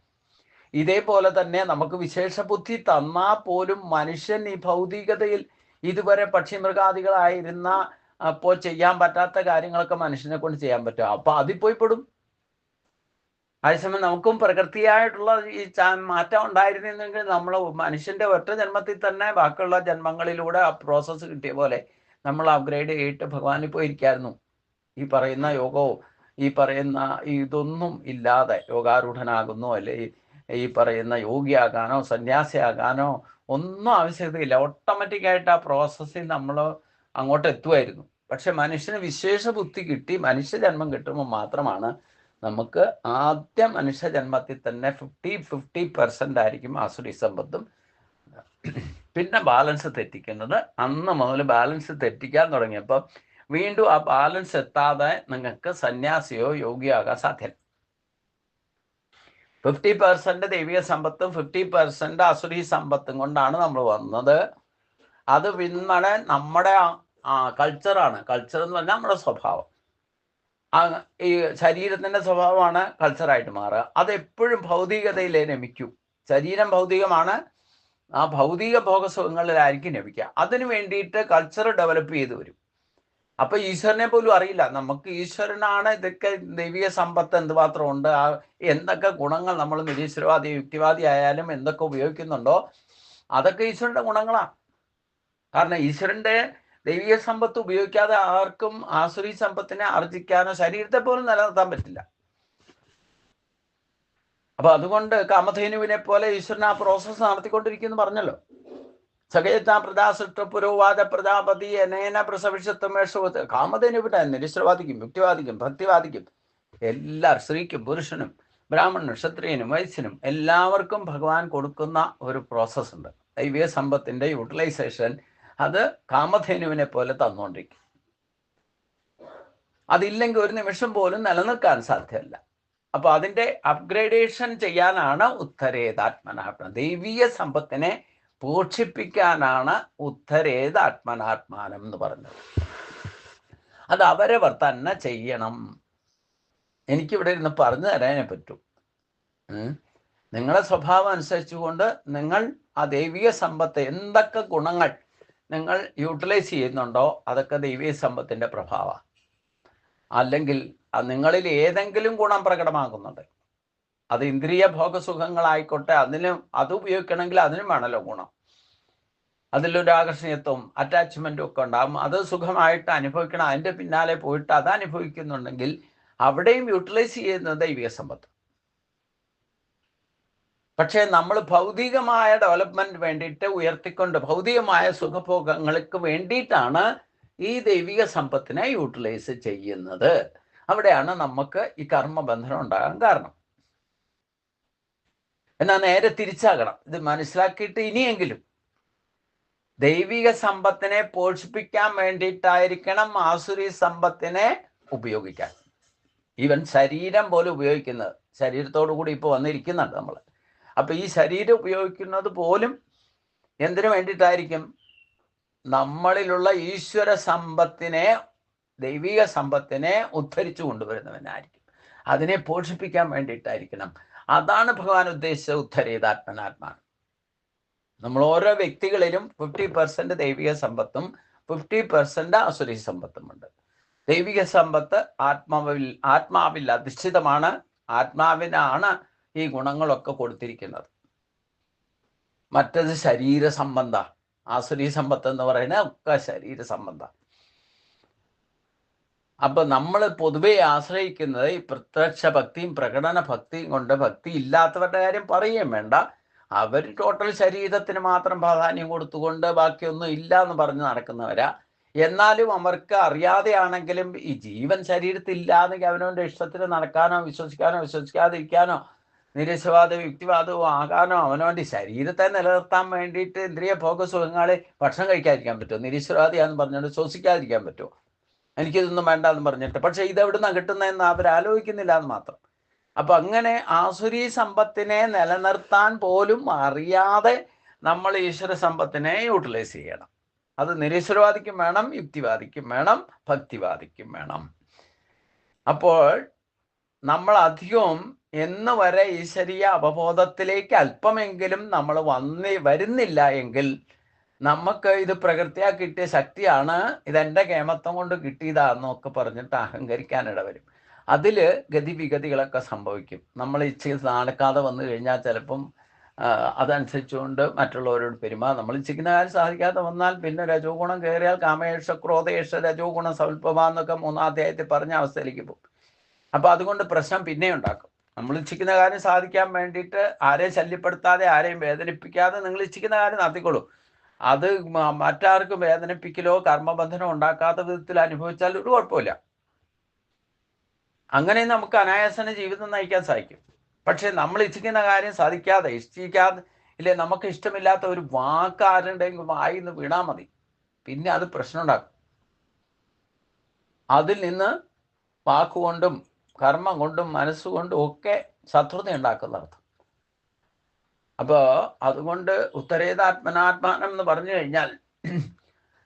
ഇതേപോലെ തന്നെ നമുക്ക് വിശേഷ ബുദ്ധി തന്നാൽ പോലും മനുഷ്യൻ ഈ ഭൗതികതയിൽ ഇതുവരെ പക്ഷിമൃഗാദികളായിരുന്ന അപ്പോൾ ചെയ്യാൻ പറ്റാത്ത കാര്യങ്ങളൊക്കെ മനുഷ്യനെ കൊണ്ട് ചെയ്യാൻ പറ്റും. അപ്പൊ അതിൽ പോയി പെടും. അതേസമയം നമുക്കും പ്രകൃതിയായിട്ടുള്ള ഈ മാറ്റം ഉണ്ടായിരുന്നെങ്കിൽ നമ്മൾ മനുഷ്യന്റെ ഒറ്റ ജന്മത്തിൽ തന്നെ ബാക്കിയുള്ള ജന്മങ്ങളിലൂടെ ആ പ്രോസസ്സ് കിട്ടിയ പോലെ നമ്മൾ അപ്ഗ്രേഡ് ചെയ്തിട്ട് ഭഗവാനിൽ പോയിരിക്കായിരുന്നു. ഈ പറയുന്ന യോഗവും ഈ പറയുന്ന ഇതൊന്നും ഇല്ലാതെ യോഗാരൂഢനാകുന്നു, അല്ലെ ഈ പറയുന്ന യോഗിയാകാനോ സന്യാസിയാകാനോ ഒന്നും ആവശ്യകതയില്ല. ഓട്ടോമാറ്റിക്കായിട്ട് ആ പ്രോസസ്സിൽ നമ്മൾ അങ്ങോട്ട് എത്തുമായിരുന്നു. പക്ഷെ മനുഷ്യന് വിശേഷ ബുദ്ധി കിട്ടി മനുഷ്യജന്മം കിട്ടുമ്പോൾ മാത്രമാണ് നമുക്ക് ആദ്യം മനുഷ്യജന്മത്തിൽ തന്നെ 50% ആയിരിക്കും ആസുരി സമ്പത്തും പിന്നെ ബാലൻസ് തെറ്റിക്കുന്നത്, അന്ന് മുതൽ ബാലൻസ് തെറ്റിക്കാൻ തുടങ്ങിയപ്പോൾ വീണ്ടും ആ ബാലൻസ് എത്താതെ നിങ്ങൾക്ക് സന്യാസിയോ യോഗിയോ ആകാൻ സാധ്യത. 50% ദൈവിക സമ്പത്തും 50% അസുരീ സമ്പത്തും കൊണ്ടാണ് നമ്മൾ വന്നത്. അത് നമ്മുടെ കൾച്ചറാണ്. കൾച്ചർ എന്ന് പറഞ്ഞാൽ നമ്മുടെ സ്വഭാവം. ഈ ശരീരത്തിൻ്റെ സ്വഭാവമാണ് കൾച്ചറായിട്ട് മാറുക. അതെപ്പോഴും ഭൗതികതയിലേ രമിക്കൂ. ശരീരം ഭൗതികമാണ്, ആ ഭൗതിക ഭോഗസുഖങ്ങളിലായിരിക്കും രമിക്കുക. അതിനു വേണ്ടിയിട്ട് കൾച്ചർ ഡെവലപ്പ് ചെയ്ത് വരും. അപ്പൊ ഈശ്വരനെ പോലും അറിയില്ല. നമുക്ക് ഈശ്വരനാണ് ഇതൊക്കെ ദൈവിക സമ്പത്ത് എന്തുമാത്രം ഉണ്ട്, എന്തൊക്കെ ഗുണങ്ങൾ നമ്മൾ നിരീശ്വരവാദി യുക്തിവാദി ആയാലും എന്തൊക്കെ ഉപയോഗിക്കുന്നുണ്ടോ അതൊക്കെ ഈശ്വരന്റെ ഗുണങ്ങളാണ്. കാരണം ഈശ്വരന്റെ ദൈവിക സമ്പത്ത് ഉപയോഗിക്കാതെ ആർക്കും ആസുരി സമ്പത്തിനെ ആർജിക്കാനോ ശരീരത്തെ പോലും നിലനിർത്താൻ പറ്റില്ല. അപ്പൊ അതുകൊണ്ട് കാമധേനുവിനെ പോലെ ഈശ്വരൻ ആ പ്രോസസ്സ് നടത്തിക്കൊണ്ടിരിക്കുന്നു പറഞ്ഞല്ലോ. സകേത പ്രജാസൃഷ്ട പുരോവാദ പ്രജാപതി അനേന പ്രസവിഷത്വമേഷ. കാമധേനുവിനെ നിരീശ്വരവാദിക്കും യുക്തിവാദിക്കും ഭക്തിവാദിക്കും സ്ത്രീക്കും പുരുഷനും ബ്രാഹ്മണനും ക്ഷത്രിയനും വൈശ്യനും എല്ലാവർക്കും ഭഗവാൻ കൊടുക്കുന്ന ഒരു പ്രോസസ് ഉണ്ട്. ദൈവിക സമ്പത്തിന്റെ യൂട്ടിലൈസേഷൻ അത് കാമധേനുവിനെ പോലെ തന്നുകൊണ്ടിരിക്കും. അതില്ലെങ്കിൽ ഒരു നിമിഷം പോലും നിലനിൽക്കാൻ സാധ്യമല്ല. അപ്പൊ അതിന്റെ അപ്ഗ്രേഡേഷൻ ചെയ്യാനാണ് ഉത്തരേതാത്മനാത്മ. ദൈവീയ സമ്പത്തിനെ പോഷിപ്പിക്കാനാണ് ഉത്തരേതാത്മനാത്മാനം എന്ന് പറഞ്ഞത്. അത് അവരവർ തന്നെ ചെയ്യണം. എനിക്കിവിടെ ഇരുന്ന് പറഞ്ഞു തരാനേ പറ്റൂ. നിങ്ങളുടെ സ്വഭാവം അനുസരിച്ചുകൊണ്ട് നിങ്ങൾ ആ ദൈവിക സമ്പത്ത് എന്തൊക്കെ ഗുണങ്ങൾ നിങ്ങൾ യൂട്ടിലൈസ് ചെയ്യുന്നുണ്ടോ അതൊക്കെ ദൈവിക സമ്പത്തിന്റെ പ്രഭാവമാണ്. അല്ലെങ്കിൽ നിങ്ങളിൽ ഏതെങ്കിലും ഗുണം പ്രകടമാകുന്നുണ്ട്, അത് ഇന്ദ്രിയ ഭോഗസുഖങ്ങളായിക്കോട്ടെ, അത് ഉപയോഗിക്കണമെങ്കിൽ അതിനും വേണമല്ലോ ഗുണം. അതിലൊരു ആകർഷണീയത്വം അറ്റാച്ച്മെന്റും ഒക്കെ ഉണ്ടാകും. അത് സുഖമായിട്ട് അനുഭവിക്കണം. അതിൻ്റെ പിന്നാലെ പോയിട്ട് അത് അനുഭവിക്കുന്നുണ്ടെങ്കിൽ അവിടെയും യൂട്ടിലൈസ് ചെയ്യുന്നത് ദൈവിക സമ്പത്ത്. പക്ഷേ നമ്മൾ ഭൗതികമായ ഡെവലപ്മെന്റ് വേണ്ടിയിട്ട് ഉയർത്തിക്കൊണ്ട് ഭൗതികമായ സുഖഭോഗങ്ങൾക്ക് വേണ്ടിയിട്ടാണ് ഈ ദൈവിക സമ്പത്തിനെ യൂട്ടിലൈസ് ചെയ്യുന്നത്. അവിടെയാണ് നമുക്ക് ഈ കർമ്മബന്ധനം ഉണ്ടാകാൻ കാരണം. എന്നാൽ നേരെ തിരിച്ചാകണം. ഇത് മനസ്സിലാക്കിയിട്ട് ഇനിയെങ്കിലും ദൈവിക സമ്പത്തിനെ പോഷിപ്പിക്കാൻ വേണ്ടിയിട്ടായിരിക്കണം ആസുരി സമ്പത്തിനെ ഉപയോഗിക്കാൻ. ഈവൻ ശരീരം പോലും ഉപയോഗിക്കുന്നത്, ശരീരത്തോടു കൂടി ഇപ്പോൾ വന്നിരിക്കുന്നുണ്ട് നമ്മൾ. അപ്പൊ ഈ ശരീരം ഉപയോഗിക്കുന്നത് പോലും എന്തിനു വേണ്ടിയിട്ടായിരിക്കും? നമ്മളിലുള്ള ഈശ്വര സമ്പത്തിനെ, ദൈവിക സമ്പത്തിനെ ഉദ്ധരിച്ചു കൊണ്ടുവരുന്നവനായിരിക്കും. അതിനെ പോഷിപ്പിക്കാൻ വേണ്ടിയിട്ടായിരിക്കണം. അതാണ് ഭഗവാൻ ഉദ്ദേശിച്ച ഉദ്ധരേതാത്മനാത്മാനം. നമ്മൾ ഓരോ വ്യക്തികളിലും 50% ദൈവിക സമ്പത്തും 50% അസുരി സമ്പത്തുമുണ്ട്. ദൈവിക സമ്പത്ത് ആത്മാവിൽ അധിഷ്ഠിതമാണ്. ആത്മാവിനാണ് ഈ ഗുണങ്ങളൊക്കെ കൊടുത്തിരിക്കുന്നത്. മറ്റത് ശരീര സംബന്ധ. ആസുരി സമ്പത്ത് എന്ന് പറയുന്നത് ഒക്കെ ശരീര സംബന്ധ. അപ്പൊ നമ്മൾ പൊതുവെ ആശ്രയിക്കുന്നത് ഈ പ്രത്യക്ഷ ഭക്തിയും പ്രകടന ഭക്തിയും കൊണ്ട്. ഭക്തി ഇല്ലാത്തവരുടെ കാര്യം പറയുകയും വേണ്ട. അവർ ടോട്ടൽ ശരീരത്തിന് മാത്രം പ്രാധാന്യം കൊടുത്തുകൊണ്ട് ബാക്കിയൊന്നും ഇല്ല എന്ന് പറഞ്ഞ് നടക്കുന്നവരാ. എന്നാലും അവർക്ക് അറിയാതെയാണെങ്കിലും ഈ ജീവൻ ശരീരത്തിൽ ഇല്ലാതെങ്കിൽ അവനവൻ്റെ ഇഷ്ടത്തിന് നടക്കാനോ വിശ്വസിക്കാനോ വിശ്വസിക്കാതിരിക്കാനോ നിരീശ്വരവാദവും യുക്തിവാദവും ആകാനോ അവനവൻ്റെ ശരീരത്തെ നിലനിർത്താൻ വേണ്ടിയിട്ട് ഇന്ദ്രിയ ഭോഗസുഖങ്ങളെ ഭക്ഷണം കഴിക്കാതിരിക്കാൻ പറ്റുമോ? നിരീശ്വരവാദിയാന്ന് പറഞ്ഞുകൊണ്ട് ശ്വസിക്കാതിരിക്കാൻ പറ്റുമോ? എനിക്കിതൊന്നും വേണ്ട എന്ന് പറഞ്ഞിട്ട്. പക്ഷെ ഇതെവിടുന്നാണ് കിട്ടുന്നതെന്ന് അവർ ആലോചിക്കുന്നില്ല എന്ന് മാത്രം. അപ്പൊ അങ്ങനെ ആസുരി സമ്പത്തിനെ നിലനിർത്താൻ പോലും അറിയാതെ നമ്മൾ ഈശ്വര സമ്പത്തിനെ യൂട്ടിലൈസ് ചെയ്യണം. അത് നിരീശ്വരവാദിക്കും വേണം, യുക്തിവാദിക്കും വേണം, ഭക്തിവാദിക്കും വേണം. അപ്പോൾ നമ്മൾ അധികവും എന്ന് വരെ ഈശ്വരീയ അവബോധത്തിലേക്ക് അല്പമെങ്കിലും നമ്മൾ വരുന്നില്ല എങ്കിൽ നമുക്ക് ഇത് പ്രകൃതിയാ കിട്ടിയ ശക്തിയാണ്, ഇതെൻ്റെ കേമത്വം കൊണ്ട് കിട്ടിയതാന്നൊക്കെ പറഞ്ഞിട്ട് അഹങ്കരിക്കാനിട വരും. അതിൽ ഗതിവിഗതികളൊക്കെ സംഭവിക്കും. നമ്മൾ ഇച്ഛിച്ച് നടക്കാതെ വന്നു കഴിഞ്ഞാൽ ചിലപ്പം അതനുസരിച്ചുകൊണ്ട് മറ്റുള്ളവരോട് പെരുമാറും. നമ്മൾ ഇച്ഛിക്കുന്ന കാര്യം സാധിക്കാതെ വന്നാൽ പിന്നെ രജോ ഗുണം കയറിയാൽ കാമേഷ ക്രോധേഷ രജോ ഗുണം സ്വൽപ്പമാന്നൊക്കെ 3-ാം അധ്യായത്തിൽ പറഞ്ഞ അവസ്ഥയിലേക്ക് പോകും. അപ്പൊ അതുകൊണ്ട് പ്രശ്നം പിന്നെ ഉണ്ടാക്കും. നമ്മൾ ഇച്ഛിക്കുന്ന കാര്യം സാധിക്കാൻ വേണ്ടിയിട്ട് ആരെയും ശല്യപ്പെടുത്താതെ ആരെയും വേദനിപ്പിക്കാതെ നിങ്ങൾ ഇച്ഛിക്കുന്ന കാര്യം നടത്തിക്കോളൂ. അത് മറ്റാർക്കും വേദനിപ്പിക്കലോ കർമ്മബന്ധനോ ഉണ്ടാക്കാത്ത വിധത്തിൽ അനുഭവിച്ചാൽ ഒരു കുഴപ്പമില്ല. അങ്ങനെ നമുക്ക് അനായാസന ജീവിതം നയിക്കാൻ സാധിക്കും. പക്ഷെ നമ്മൾ ഇച്ഛിക്കുന്ന കാര്യം സാധിക്കാതെ ഇല്ലേ നമുക്ക് ഇഷ്ടമില്ലാത്ത ഒരു വാക്കാരുടെയെങ്കിലും വായിന്ന് വീണാൽ മതി, പിന്നെ അത് പ്രശ്നം ഉണ്ടാക്കും. അതിൽ നിന്ന് വാക്കുകൊണ്ടും കർമ്മം കൊണ്ടും മനസ്സുകൊണ്ടും ഒക്കെ ശത്രുത ഉണ്ടാക്കുന്നർത്ഥം. അപ്പോൾ അതുകൊണ്ട് ഉത്തരേതാത്മനാത്മാനം എന്ന് പറഞ്ഞു കഴിഞ്ഞാൽ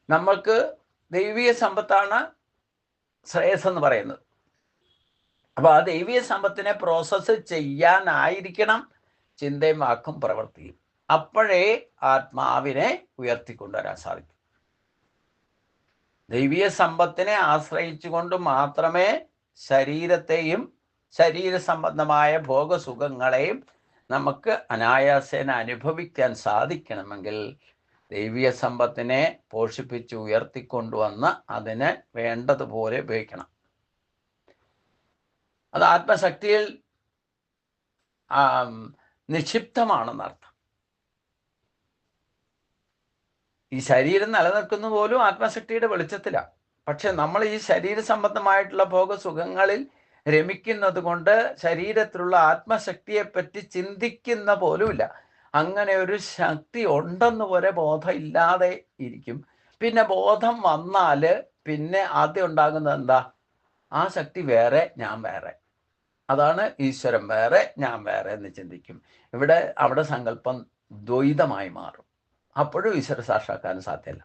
നമ്മൾക്ക് ദൈവീയ സമ്പത്താണ് ശ്രേയസ് എന്ന് പറയുന്നത്. അപ്പോൾ ആ ദൈവീയ സമ്പത്തിനെ പ്രോസസ്സ് ചെയ്യാനായിരിക്കണം ചിന്തയും വാക്കും പ്രവൃത്തിയും. അപ്പോഴേ ആത്മാവിനെ ഉയർത്തിക്കൊണ്ടുവരാൻ സാധിക്കും. ദൈവീയ സമ്പത്തിനെ ആശ്രയിച്ചുകൊണ്ട് മാത്രമേ ശരീരത്തെയും ശരീര സംബന്ധമായ ഭോഗസുഖങ്ങളെയും നമുക്ക് അനായാസേന അനുഭവിക്കാൻ സാധിക്കണമെങ്കിൽ ദൈവീയ സമ്പത്തിനെ പോഷിപ്പിച്ച് ഉയർത്തിക്കൊണ്ടുവന്ന് അതിനെ വേണ്ടതുപോലെ ഉപയോഗിക്കണം. അത് ആത്മശക്തിയിൽ നിക്ഷിപ്തമാണെന്നർത്ഥം. ഈ ശരീരം നിലനിൽക്കുന്ന പോലും ആത്മശക്തിയുടെ വെളിച്ചത്തിലാണ്. പക്ഷെ നമ്മൾ ഈ ശരീര സംബന്ധമായിട്ടുള്ള ഭോഗസുഖങ്ങളിൽ രമിക്കുന്നത് കൊണ്ട് ശരീരത്തിലുള്ള ആത്മശക്തിയെപ്പറ്റി ചിന്തിക്കുന്ന പോലുമില്ല. അങ്ങനെ ഒരു ശക്തി ഉണ്ടെന്ന് പോലെ ബോധം ഇല്ലാതെ ഇരിക്കും. പിന്നെ ബോധം വന്നാൽ പിന്നെ ആദ്യം ഉണ്ടാകുന്നത് എന്താ? ആ ശക്തി വേറെ, ഞാൻ വേറെ. അതാണ് ഈശ്വരൻ വേറെ, ഞാൻ വേറെ എന്ന് ചിന്തിക്കും. അവിടെ സങ്കല്പം ദ്വൈതമായി മാറും. അപ്പോഴും ഈശ്വര സാക്ഷാത്കാരം സാധ്യമല്ല.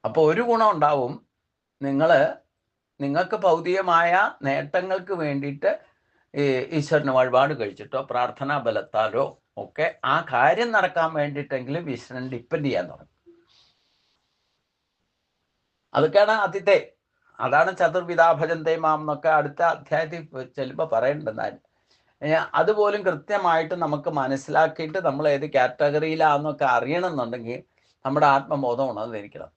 അപ്പോൾ ഒരു ഗുണം ഉണ്ടാവും, നിങ്ങൾക്ക് ഭൗതികമായ നേട്ടങ്ങൾക്ക് വേണ്ടിയിട്ട് ഈശ്വരന് വഴിപാട് കഴിച്ചിട്ടോ പ്രാർത്ഥനാ ബലത്താലോ ഒക്കെ ആ കാര്യം നടക്കാൻ വേണ്ടിയിട്ടെങ്കിലും ഈശ്വരൻ ഡിപ്പെൻഡ് ചെയ്യാൻ തുടങ്ങും. അതൊക്കെയാണ് അതാണ് ചതുർവിധാ ഭജന്തേ മാം എന്നൊക്കെ അടുത്ത അധ്യായത്തിൽ ചെല്ലുമ്പോൾ പറയേണ്ടതെന്നാലും അതുപോലും കൃത്യമായിട്ട് നമുക്ക് മനസ്സിലാക്കിയിട്ട് നമ്മൾ ഏത് കാറ്റഗറിയിലാണെന്നൊക്കെ അറിയണമെന്നുണ്ടെങ്കിൽ നമ്മുടെ ആത്മബോധം ഉണർന്നിരിക്കണം.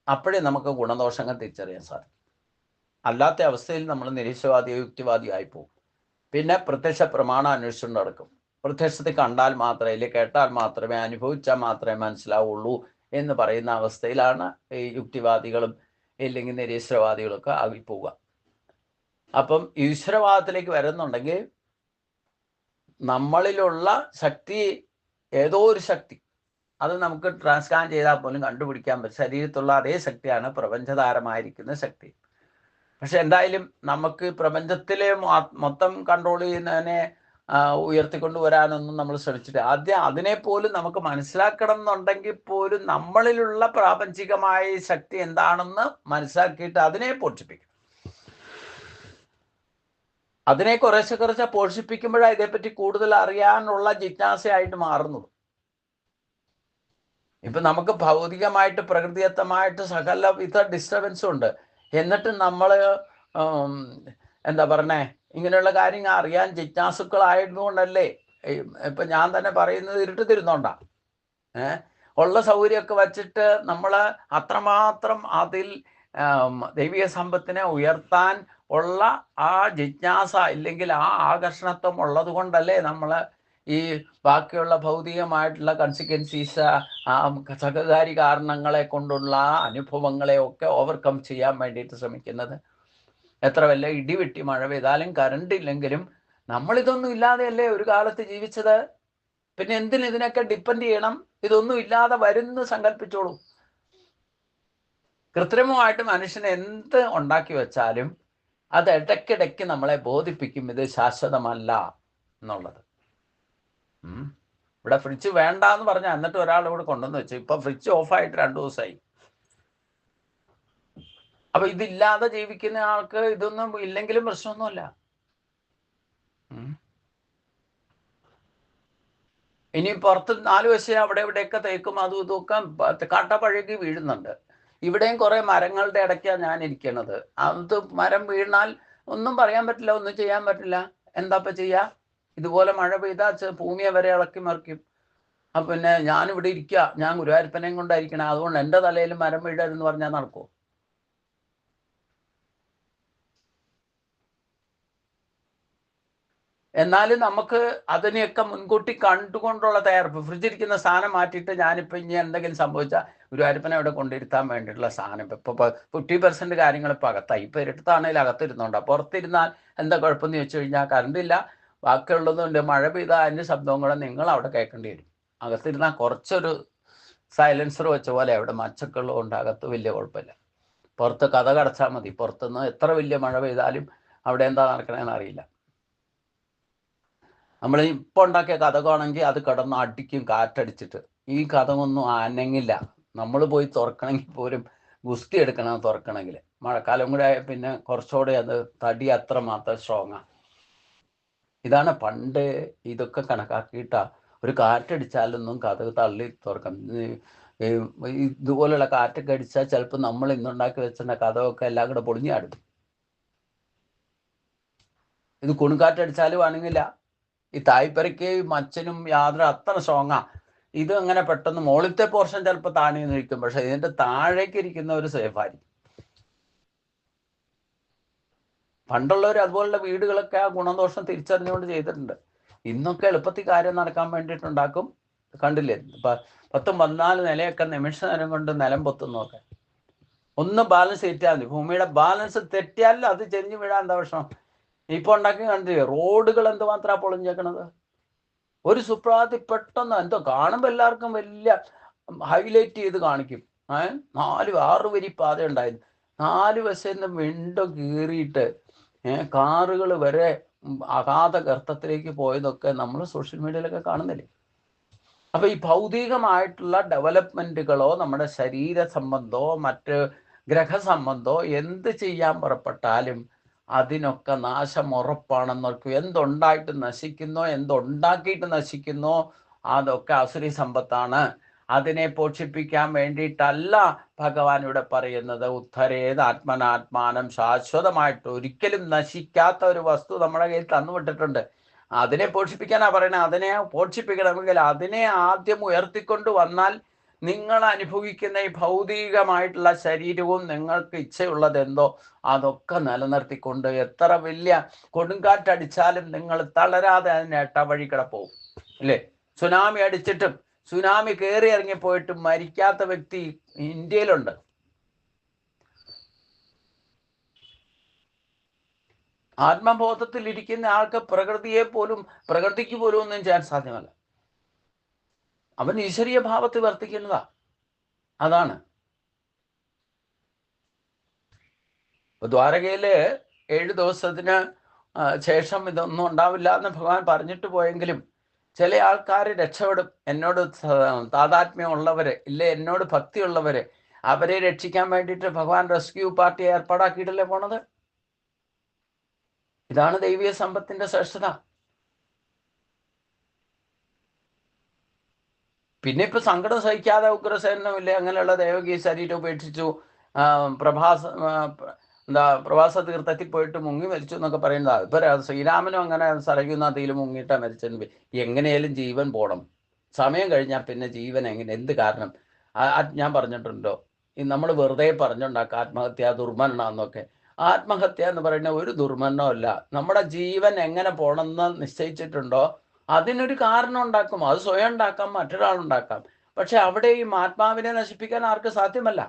അപ്പോഴേ നമുക്ക് ഗുണദോഷങ്ങൾ തിരിച്ചറിയാൻ സാധിക്കും. അല്ലാത്ത അവസ്ഥയിൽ നമ്മൾ നിരീശ്വരവാദിയോ യുക്തിവാദിയോ ആയിപ്പോകും. പിന്നെ പ്രത്യക്ഷ പ്രമാണം അന്വേഷിച്ചുകൊണ്ട് നടക്കും. പ്രത്യക്ഷത്തിൽ കണ്ടാൽ മാത്രമേ, അല്ലെങ്കിൽ കേട്ടാൽ മാത്രമേ, അനുഭവിച്ചാൽ മാത്രമേ മനസ്സിലാവുള്ളൂ എന്ന് പറയുന്ന അവസ്ഥയിലാണ് ഈ യുക്തിവാദികളും ഇല്ലെങ്കിൽ നിരീശ്വരവാദികളൊക്കെ ആകിപ്പോവുക. അപ്പം ഈശ്വരവാദത്തിലേക്ക് വരുന്നുണ്ടെങ്കിൽ നമ്മളിലുള്ള ശക്തി, ഏതോ ഒരു ശക്തി, അത് നമുക്ക് ട്രാൻസ്കാൻ ചെയ്താൽ പോലും കണ്ടുപിടിക്കാൻ പറ്റും. ശരീരത്തുള്ള അതേ ശക്തിയാണ് പ്രപഞ്ചധാരമായിരിക്കുന്ന ശക്തി. പക്ഷെ എന്തായാലും നമുക്ക് പ്രപഞ്ചത്തിലെ മൊത്തം കൺട്രോൾ ചെയ്യുന്നതിനെ ഉയർത്തിക്കൊണ്ടുവരാനൊന്നും നമ്മൾ ശ്രമിച്ചിട്ട് ആദ്യം അതിനെപ്പോലും നമുക്ക് മനസ്സിലാക്കണം എന്നുണ്ടെങ്കിൽ പോലും നമ്മളിലുള്ള പ്രാപഞ്ചികമായ ശക്തി എന്താണെന്ന് മനസ്സിലാക്കിയിട്ട് അതിനെ പോഷിപ്പിക്കും. അതിനെ കുറേശ്ശെ പോഷിപ്പിക്കുമ്പോഴാണ് ഇതേപ്പറ്റി കൂടുതൽ അറിയാനുള്ള ജിജ്ഞാസയായിട്ട് മാറുന്നത്. ഇപ്പം നമുക്ക് ഭൗതികമായിട്ട് പ്രകൃതിദത്തമായിട്ട് സകലവിധ ഡിസ്റ്റർബൻസും ഉണ്ട്. എന്നിട്ട് നമ്മൾ എന്താ പറഞ്ഞേ, ഇങ്ങനെയുള്ള കാര്യങ്ങൾ അറിയാൻ ജിജ്ഞാസുക്കളായതുകൊണ്ടല്ലേ ഇപ്പം ഞാൻ തന്നെ പറയുന്നത് ഇരുട്ട് തിരുന്നോണ്ടാ. ഉള്ള സൗകര്യമൊക്കെ വച്ചിട്ട് നമ്മൾ അത്രമാത്രം അതിൽ ദൈവിക സമ്പത്തിനെ ഉയർത്താൻ ഉള്ള ആ ജിജ്ഞാസ ഇല്ലെങ്കിൽ ആ ആകർഷണത്വം ഉള്ളത് കൊണ്ടല്ലേ നമ്മൾ ഈ ബാക്കിയുള്ള ഭൗതികമായിട്ടുള്ള കൺസിക്വൻസീസ്, സഹകാരി കാരണങ്ങളെ കൊണ്ടുള്ള അനുഭവങ്ങളെ ഒക്കെ ഓവർകം ചെയ്യാൻ വേണ്ടിയിട്ട് ശ്രമിക്കുന്നത്. എത്ര വല്ല ഇടിവെട്ടി മഴ പെയ്താലും കറണ്ട് ഇല്ലെങ്കിലും നമ്മളിതൊന്നും ഇല്ലാതെയല്ലേ ഒരു കാലത്ത് ജീവിച്ചത്. പിന്നെ ഇതിനൊക്കെ ഡിപ്പെൻഡ് ചെയ്യണം? ഇതൊന്നും ഇല്ലാതെ വരുന്നു സങ്കല്പിച്ചോളൂ. കൃത്രിമമായിട്ട് മനുഷ്യൻ എന്ത് ഉണ്ടാക്കി വെച്ചാലും അത് ഇടയ്ക്കിടയ്ക്ക് നമ്മളെ ബോധിപ്പിക്കും ഇത് ശാശ്വതമല്ല എന്നുള്ളത്. ഇവിടെ ഫ്രിഡ്ജ് വേണ്ട എന്ന് പറഞ്ഞാൽ എന്നിട്ട് ഒരാൾ ഇവിടെ കൊണ്ടുവന്ന് വെച്ചു. ഇപ്പൊ ഫ്രിഡ്ജ് ഓഫായിട്ട് 2 ദിവസമായി. അപ്പൊ ഇതില്ലാതെ ജീവിക്കുന്ന ആൾക്ക് ഇതൊന്നും ഇല്ലെങ്കിലും പ്രശ്നമൊന്നുമല്ല. ഇനി പുറത്ത് 4 വശം അവിടെ ഇവിടെയൊക്കെ തേക്കും, അതും ഇതൊക്കെ കട്ട പഴകി വീഴുന്നുണ്ട്. ഇവിടെയും കുറെ മരങ്ങളുടെ ഇടയ്ക്കാണ് ഞാൻ ഇരിക്കണത്. അത് മരം വീണാൽ ഒന്നും പറയാൻ പറ്റില്ല, ഒന്നും ചെയ്യാൻ പറ്റില്ല. എന്താപ്പ ചെയ്യാ? ഇതുപോലെ മഴ പെയ്താൽ ഭൂമിയെ വരെ ഇളക്കി മറിക്കും. അപ്പം പിന്നെ ഞാനിവിടെ ഇരിക്കുക, ഞാൻ ഗുരുവായൂരപ്പനെയും കൊണ്ടായിരിക്കണം, അതുകൊണ്ട് എൻ്റെ തലയിൽ മരം വീഴരുതെന്ന് പറഞ്ഞാൽ നടക്കുമോ? എന്നാലും നമുക്ക് അതിനെയൊക്കെ മുൻകൂട്ടി കണ്ടുകൊണ്ടുള്ള തയ്യാറെടുപ്പ്. ഫ്രിഡ്ജിരിക്കുന്ന സാധനം മാറ്റിയിട്ട് ഞാനിപ്പോൾ ഇനി എന്തെങ്കിലും സംഭവിച്ചാൽ ഗുരുവായൂരപ്പനെ അവിടെ കൊണ്ടിരുത്താൻ വേണ്ടിയിട്ടുള്ള സാധനം ഇപ്പോൾ 50% കാര്യങ്ങൾ ഇപ്പോൾ അകത്തായി. ഇപ്പോൾ ഇരുട്ടാണെങ്കിലും അകത്തിരുന്നുണ്ടോ? പുറത്തിരുന്നാൽ എന്താ കുഴപ്പമെന്ന് ചോദിച്ചു കഴിഞ്ഞാൽ കറണ്ടില്ല, ബാക്കിയുള്ളതുകൊണ്ട് മഴ പെയ്താൽ അതിൻ്റെ ശബ്ദവും കൂടെ നിങ്ങൾ അവിടെ കേൾക്കേണ്ടി വരും. അകത്തിരുന്നാൽ കുറച്ചൊരു സൈലൻസർ വെച്ച പോലെ അവിടെ മച്ചക്കുള്ളതുകൊണ്ട് അകത്ത് വലിയ കുഴപ്പമില്ല. പുറത്ത് കഥ കടച്ചാൽ മതി. പുറത്തുനിന്ന് എത്ര വലിയ മഴ പെയ്താലും അവിടെ എന്താ നടക്കണമെന്ന് അറിയില്ല. നമ്മൾ ഇപ്പോൾ ഉണ്ടാക്കിയ കഥകാണെങ്കിൽ അത് കിടന്ന് അടിക്കും കാറ്റടിച്ചിട്ട്. ഈ കഥകൊന്നും അനങ്ങില്ല. നമ്മൾ പോയി തുറക്കണമെങ്കിൽ പോലും ഗുസ്തി എടുക്കണം തുറക്കണമെങ്കിൽ. മഴക്കാലം കൂടെ ആയ പിന്നെ കുറച്ചുകൂടെ അത് തടി അത്ര മാത്രം സ്ട്രോങ്ങാണ്. ഇതാണ് പണ്ട് ഇതൊക്കെ കണക്കാക്കിയിട്ടാ ഒരു കാറ്റടിച്ചാലൊന്നും കഥ തള്ളി തുറക്കാം. ഇതുപോലുള്ള കാറ്റൊക്കെ അടിച്ചാൽ ചിലപ്പോൾ നമ്മൾ ഇന്നുണ്ടാക്കി വെച്ചിട്ടുണ്ട കഥയൊക്കെ എല്ലാം കൂടെ പൊളിഞ്ഞാടും. ഇത് കൊടുങ്കാറ്റടിച്ചാലും ആണെങ്കില്ല. ഈ തായ്പരയ്ക്ക് മച്ചനും യാതൊരു അത്ര സ്ട്രോങ്ങാ. ഇത് അങ്ങനെ പെട്ടെന്ന് മുകളിലത്തെ പോർഷൻ ചിലപ്പോൾ താണി നിൽക്കും, പക്ഷെ ഇതിന്റെ താഴേക്ക് ഇരിക്കുന്ന ഒരു സേഫായിരിക്കും. പണ്ടുള്ളവർ അതുപോലുള്ള വീടുകളൊക്കെ ആ ഗുണദോഷം തിരിച്ചറിഞ്ഞുകൊണ്ട് ചെയ്തിട്ടുണ്ട്. ഇന്നൊക്കെ എളുപ്പത്തിൽ കാര്യം നടക്കാൻ വേണ്ടിയിട്ടുണ്ടാക്കും. കണ്ടില്ലേ, 10-14 നിലയൊക്കെ നിമിഷ നേരം കൊണ്ട് നിലം പൊത്തുന്നൊക്കെ. ഒന്ന് ബാലൻസ് തെറ്റിയാൽ മതി. ഭൂമിയുടെ ബാലൻസ് തെറ്റിയാൽ അത് ചെരിഞ്ഞു വീഴാൻ എന്താ പ്രശ്നം? ഇപ്പൊ ഉണ്ടാക്കി കണ്ടില്ലേ റോഡുകൾ എന്തുമാത്രം പൊളിഞ്ഞേക്കണത്. ഒരു സുപ്രഭാതത്തിൽ പെട്ടെന്ന് എന്തോ കാണുമ്പോൾ എല്ലാവർക്കും വലിയ ഹൈലൈറ്റ് ചെയ്ത് കാണിക്കും. 4-6 വരി പാത ഉണ്ടായിരുന്നു. 4 വശത്ത് നിന്ന് വിൻഡോ കീറിയിട്ട് കാറുകൾ വരെ അഗാധ ഗർത്തത്തിലേക്ക് പോയതൊക്കെ നമ്മൾ സോഷ്യൽ മീഡിയയിലൊക്കെ കാണുന്നില്ലേ. അപ്പൊ ഈ ഭൗതികമായിട്ടുള്ള ഡെവലപ്മെന്റുകളോ നമ്മുടെ ശരീര സംബന്ധമോ മറ്റ് ഗ്രഹസംബന്ധമോ എന്ത് ചെയ്യാൻ പുറപ്പെട്ടാലും അതിനൊക്കെ നാശം ഉറപ്പാണെന്നവർക്ക്. എന്തുണ്ടായിട്ട് നശിക്കുന്നോ എന്തുണ്ടാക്കിയിട്ട് നശിക്കുന്നോ അതൊക്കെ അസുരി സമ്പത്താണ്. അതിനെ പോഷിപ്പിക്കാൻ വേണ്ടിയിട്ടല്ല ഭഗവാൻ ഇവിടെ പറയുന്നത്. ഉദ്ധരേത് ആത്മനാത്മാനം, ശാശ്വതമായിട്ട് ഒരിക്കലും നശിക്കാത്ത ഒരു വസ്തു നമ്മുടെ കയ്യിൽ തന്നുവിട്ടിട്ടുണ്ട്. അതിനെ പോഷിപ്പിക്കാനാ പറയുന്നത്. അതിനെ പോഷിപ്പിക്കണമെങ്കിൽ അതിനെ ആദ്യം ഉയർത്തിക്കൊണ്ട് വന്നാൽ നിങ്ങൾ അനുഭവിക്കുന്ന ഈ ഭൗതികമായിട്ടുള്ള ശരീരവും നിങ്ങൾക്ക് ഇച്ഛയുള്ളത് എന്തോ അതൊക്കെ നിലനിർത്തിക്കൊണ്ട് എത്ര വലിയ കൊടുങ്കാറ്റടിച്ചാലും നിങ്ങൾ തളരാതെ അതിനേട്ട വഴി കിടപ്പോവും ഇല്ലേ. സുനാമി അടിച്ചിട്ടും സുനാമി കയറി ഇറങ്ങിപ്പോയിട്ടും മരിക്കാത്ത വ്യക്തി ഇന്ത്യയിലുണ്ട്. ആത്മബോധത്തിൽ ഇരിക്കുന്ന ആൾക്ക് പ്രകൃതിക്ക് പോലും ഒന്നും ചെയ്യാൻ സാധ്യമല്ല. അവൻ ഈശ്വരീയ ഭാവത്തിൽ വർത്തിക്കുന്നതാ. അതാണ് ദ്വാരകയില് 7 ദിവസത്തിന് ശേഷം ഇതൊന്നും ഉണ്ടാവില്ല എന്ന് ഭഗവാൻ പറഞ്ഞിട്ട് പോയെങ്കിലും ചില ആൾക്കാർ രക്ഷപ്പെടും. എന്നോട് താതാത്മ്യമുള്ളവര് ഇല്ലേ, എന്നോട് ഭക്തിയുള്ളവര്, അവരെ രക്ഷിക്കാൻ വേണ്ടിയിട്ട് ഭഗവാൻ റെസ്ക്യൂ പാർട്ടി ഏർപ്പാടാക്കിയിട്ടല്ലേ പോണത്. ഇതാണ് ദൈവീയ സമ്പത്തിന്റെ ശ്രേഷ്ഠത. പിന്നെ ഇപ്പൊ സങ്കടം സഹിക്കാതെ ഉഗ്രസേനമില്ലേ അങ്ങനെയുള്ള ദേവകി ശരീരം ഉപേക്ഷിച്ചു പ്രവാസ തീർത്ഥത്തിൽ പോയിട്ട് മുങ്ങി മരിച്ചു എന്നൊക്കെ പറയുന്നതാണ്. ഇപ്പൊ ശ്രീരാമനും അങ്ങനെ സരയൂ നദിയിൽ മുങ്ങിയിട്ടാ മരിച്ചത്. എങ്ങനെയാലും ജീവൻ പോണം. സമയം കഴിഞ്ഞാൽ പിന്നെ ജീവൻ എന്ത് കാരണം? ഞാൻ പറഞ്ഞിട്ടുണ്ടോ നമ്മൾ വെറുതെ പറഞ്ഞുണ്ടാക്കുക ആത്മഹത്യ ദുർമരണമെന്നൊക്കെ. ആത്മഹത്യ എന്ന് പറയുന്ന ഒരു ദുർമരണമല്ല. നമ്മുടെ ജീവൻ എങ്ങനെ പോണമെന്ന് നിശ്ചയിച്ചിട്ടുണ്ടോ അതിനൊരു കാരണം ഉണ്ടാക്കും. അത് സ്വയം ഉണ്ടാക്കാം, മറ്റൊരാളുണ്ടാക്കാം. പക്ഷെ അവിടെയും ആത്മാവിനെ നശിപ്പിക്കാൻ ആർക്ക് സാധ്യമല്ല.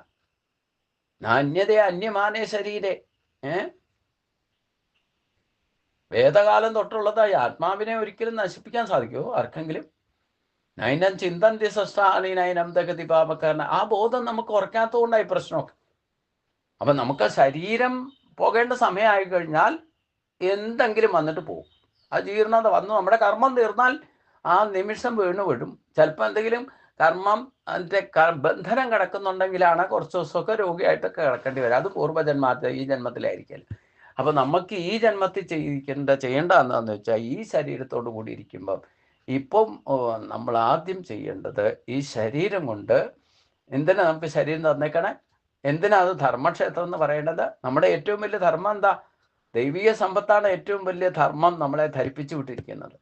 നാന്യതേ അന്യമാനേ ശരീരേ. വേദകാലം തൊട്ടുള്ളതായി ആത്മാവിനെ ഒരിക്കലും നശിപ്പിക്കാൻ സാധിക്കുമോ ആർക്കെങ്കിലും? നൈനം ചിന്തന്തി സസ്ഥാനി നൈനം ദഗതി പാപക്കാരന. ആ ബോധം നമുക്ക് ഉറക്കാത്തതുകൊണ്ടായി പ്രശ്നമൊക്കെ. അപ്പൊ നമുക്ക് ശരീരം പോകേണ്ട സമയമായി കഴിഞ്ഞാൽ എന്തെങ്കിലും വന്നിട്ട് പോകും. ആ ജീർണത വന്നു നമ്മുടെ കർമ്മം തീർന്നാൽ ആ നിമിഷം വീണു വിടും. ചിലപ്പോൾ എന്തെങ്കിലും കർമ്മം അതിൻ്റെ ബന്ധനം കിടക്കുന്നുണ്ടെങ്കിലാണ് കുറച്ച് ദിവസമൊക്കെ രോഗിയായിട്ടൊക്കെ കിടക്കേണ്ടി വരും. അത് പൂർവ്വജന്മത്തിൽ ഈ ജന്മത്തിലായിരിക്കില്ല. അപ്പൊ നമുക്ക് ഈ ജന്മത്തിൽ ചെയ്യേണ്ട എന്താണെന്ന് വെച്ചാൽ ഈ ശരീരത്തോടു കൂടി ഇരിക്കുമ്പം ഇപ്പം നമ്മൾ ആദ്യം ചെയ്യേണ്ടത് ഈ ശരീരം കൊണ്ട് എന്തിനാ നമുക്ക് ശരീരം തന്നേക്കണേ? എന്തിനാ അത് ധർമ്മക്ഷേത്രം എന്ന് പറയേണ്ടത്? നമ്മുടെ ഏറ്റവും വലിയ ധർമ്മം എന്താ? ദൈവീയ സമ്പത്താണ് ഏറ്റവും വലിയ ധർമ്മം നമ്മളെ ധരിപ്പിച്ചു വിട്ടിരിക്കുന്നത്.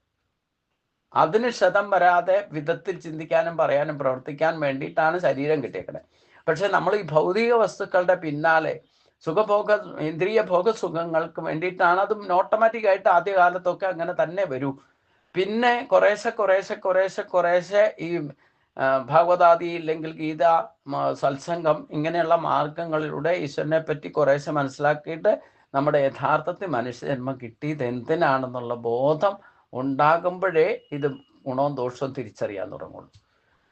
അതിന് ക്ഷതം വരാതെ വിധത്തിൽ ചിന്തിക്കാനും പറയാനും പ്രവർത്തിക്കാൻ വേണ്ടിയിട്ടാണ് ശരീരം കിട്ടിയേക്കണേ. പക്ഷെ നമ്മൾ ഈ ഭൗതിക വസ്തുക്കളുടെ പിന്നാലെ ഇന്ദ്രിയ ഭോഗസുഖങ്ങൾക്ക് വേണ്ടിയിട്ടാണ്. അതും ഓട്ടോമാറ്റിക്കായിട്ട് ആദ്യകാലത്തൊക്കെ അങ്ങനെ തന്നെ വരൂ. പിന്നെ കുറേശ്ശെ ഈ ഭാഗവതാദി ഇല്ലെങ്കിൽ ഗീത സത്സംഗം ഇങ്ങനെയുള്ള മാർഗങ്ങളിലൂടെ ഈശ്വരനെ പറ്റി കുറേശ്ശെ മനസ്സിലാക്കിയിട്ട് നമ്മുടെ യഥാർത്ഥത്തിൽ മനുഷ്യജന്മം കിട്ടിയത് എന്തിനാണെന്നുള്ള ബോധം ഉണ്ടാകുമ്പോഴേ ഇത് ഗുണവും ദോഷവും തിരിച്ചറിയാൻ തുടങ്ങുള്ളൂ.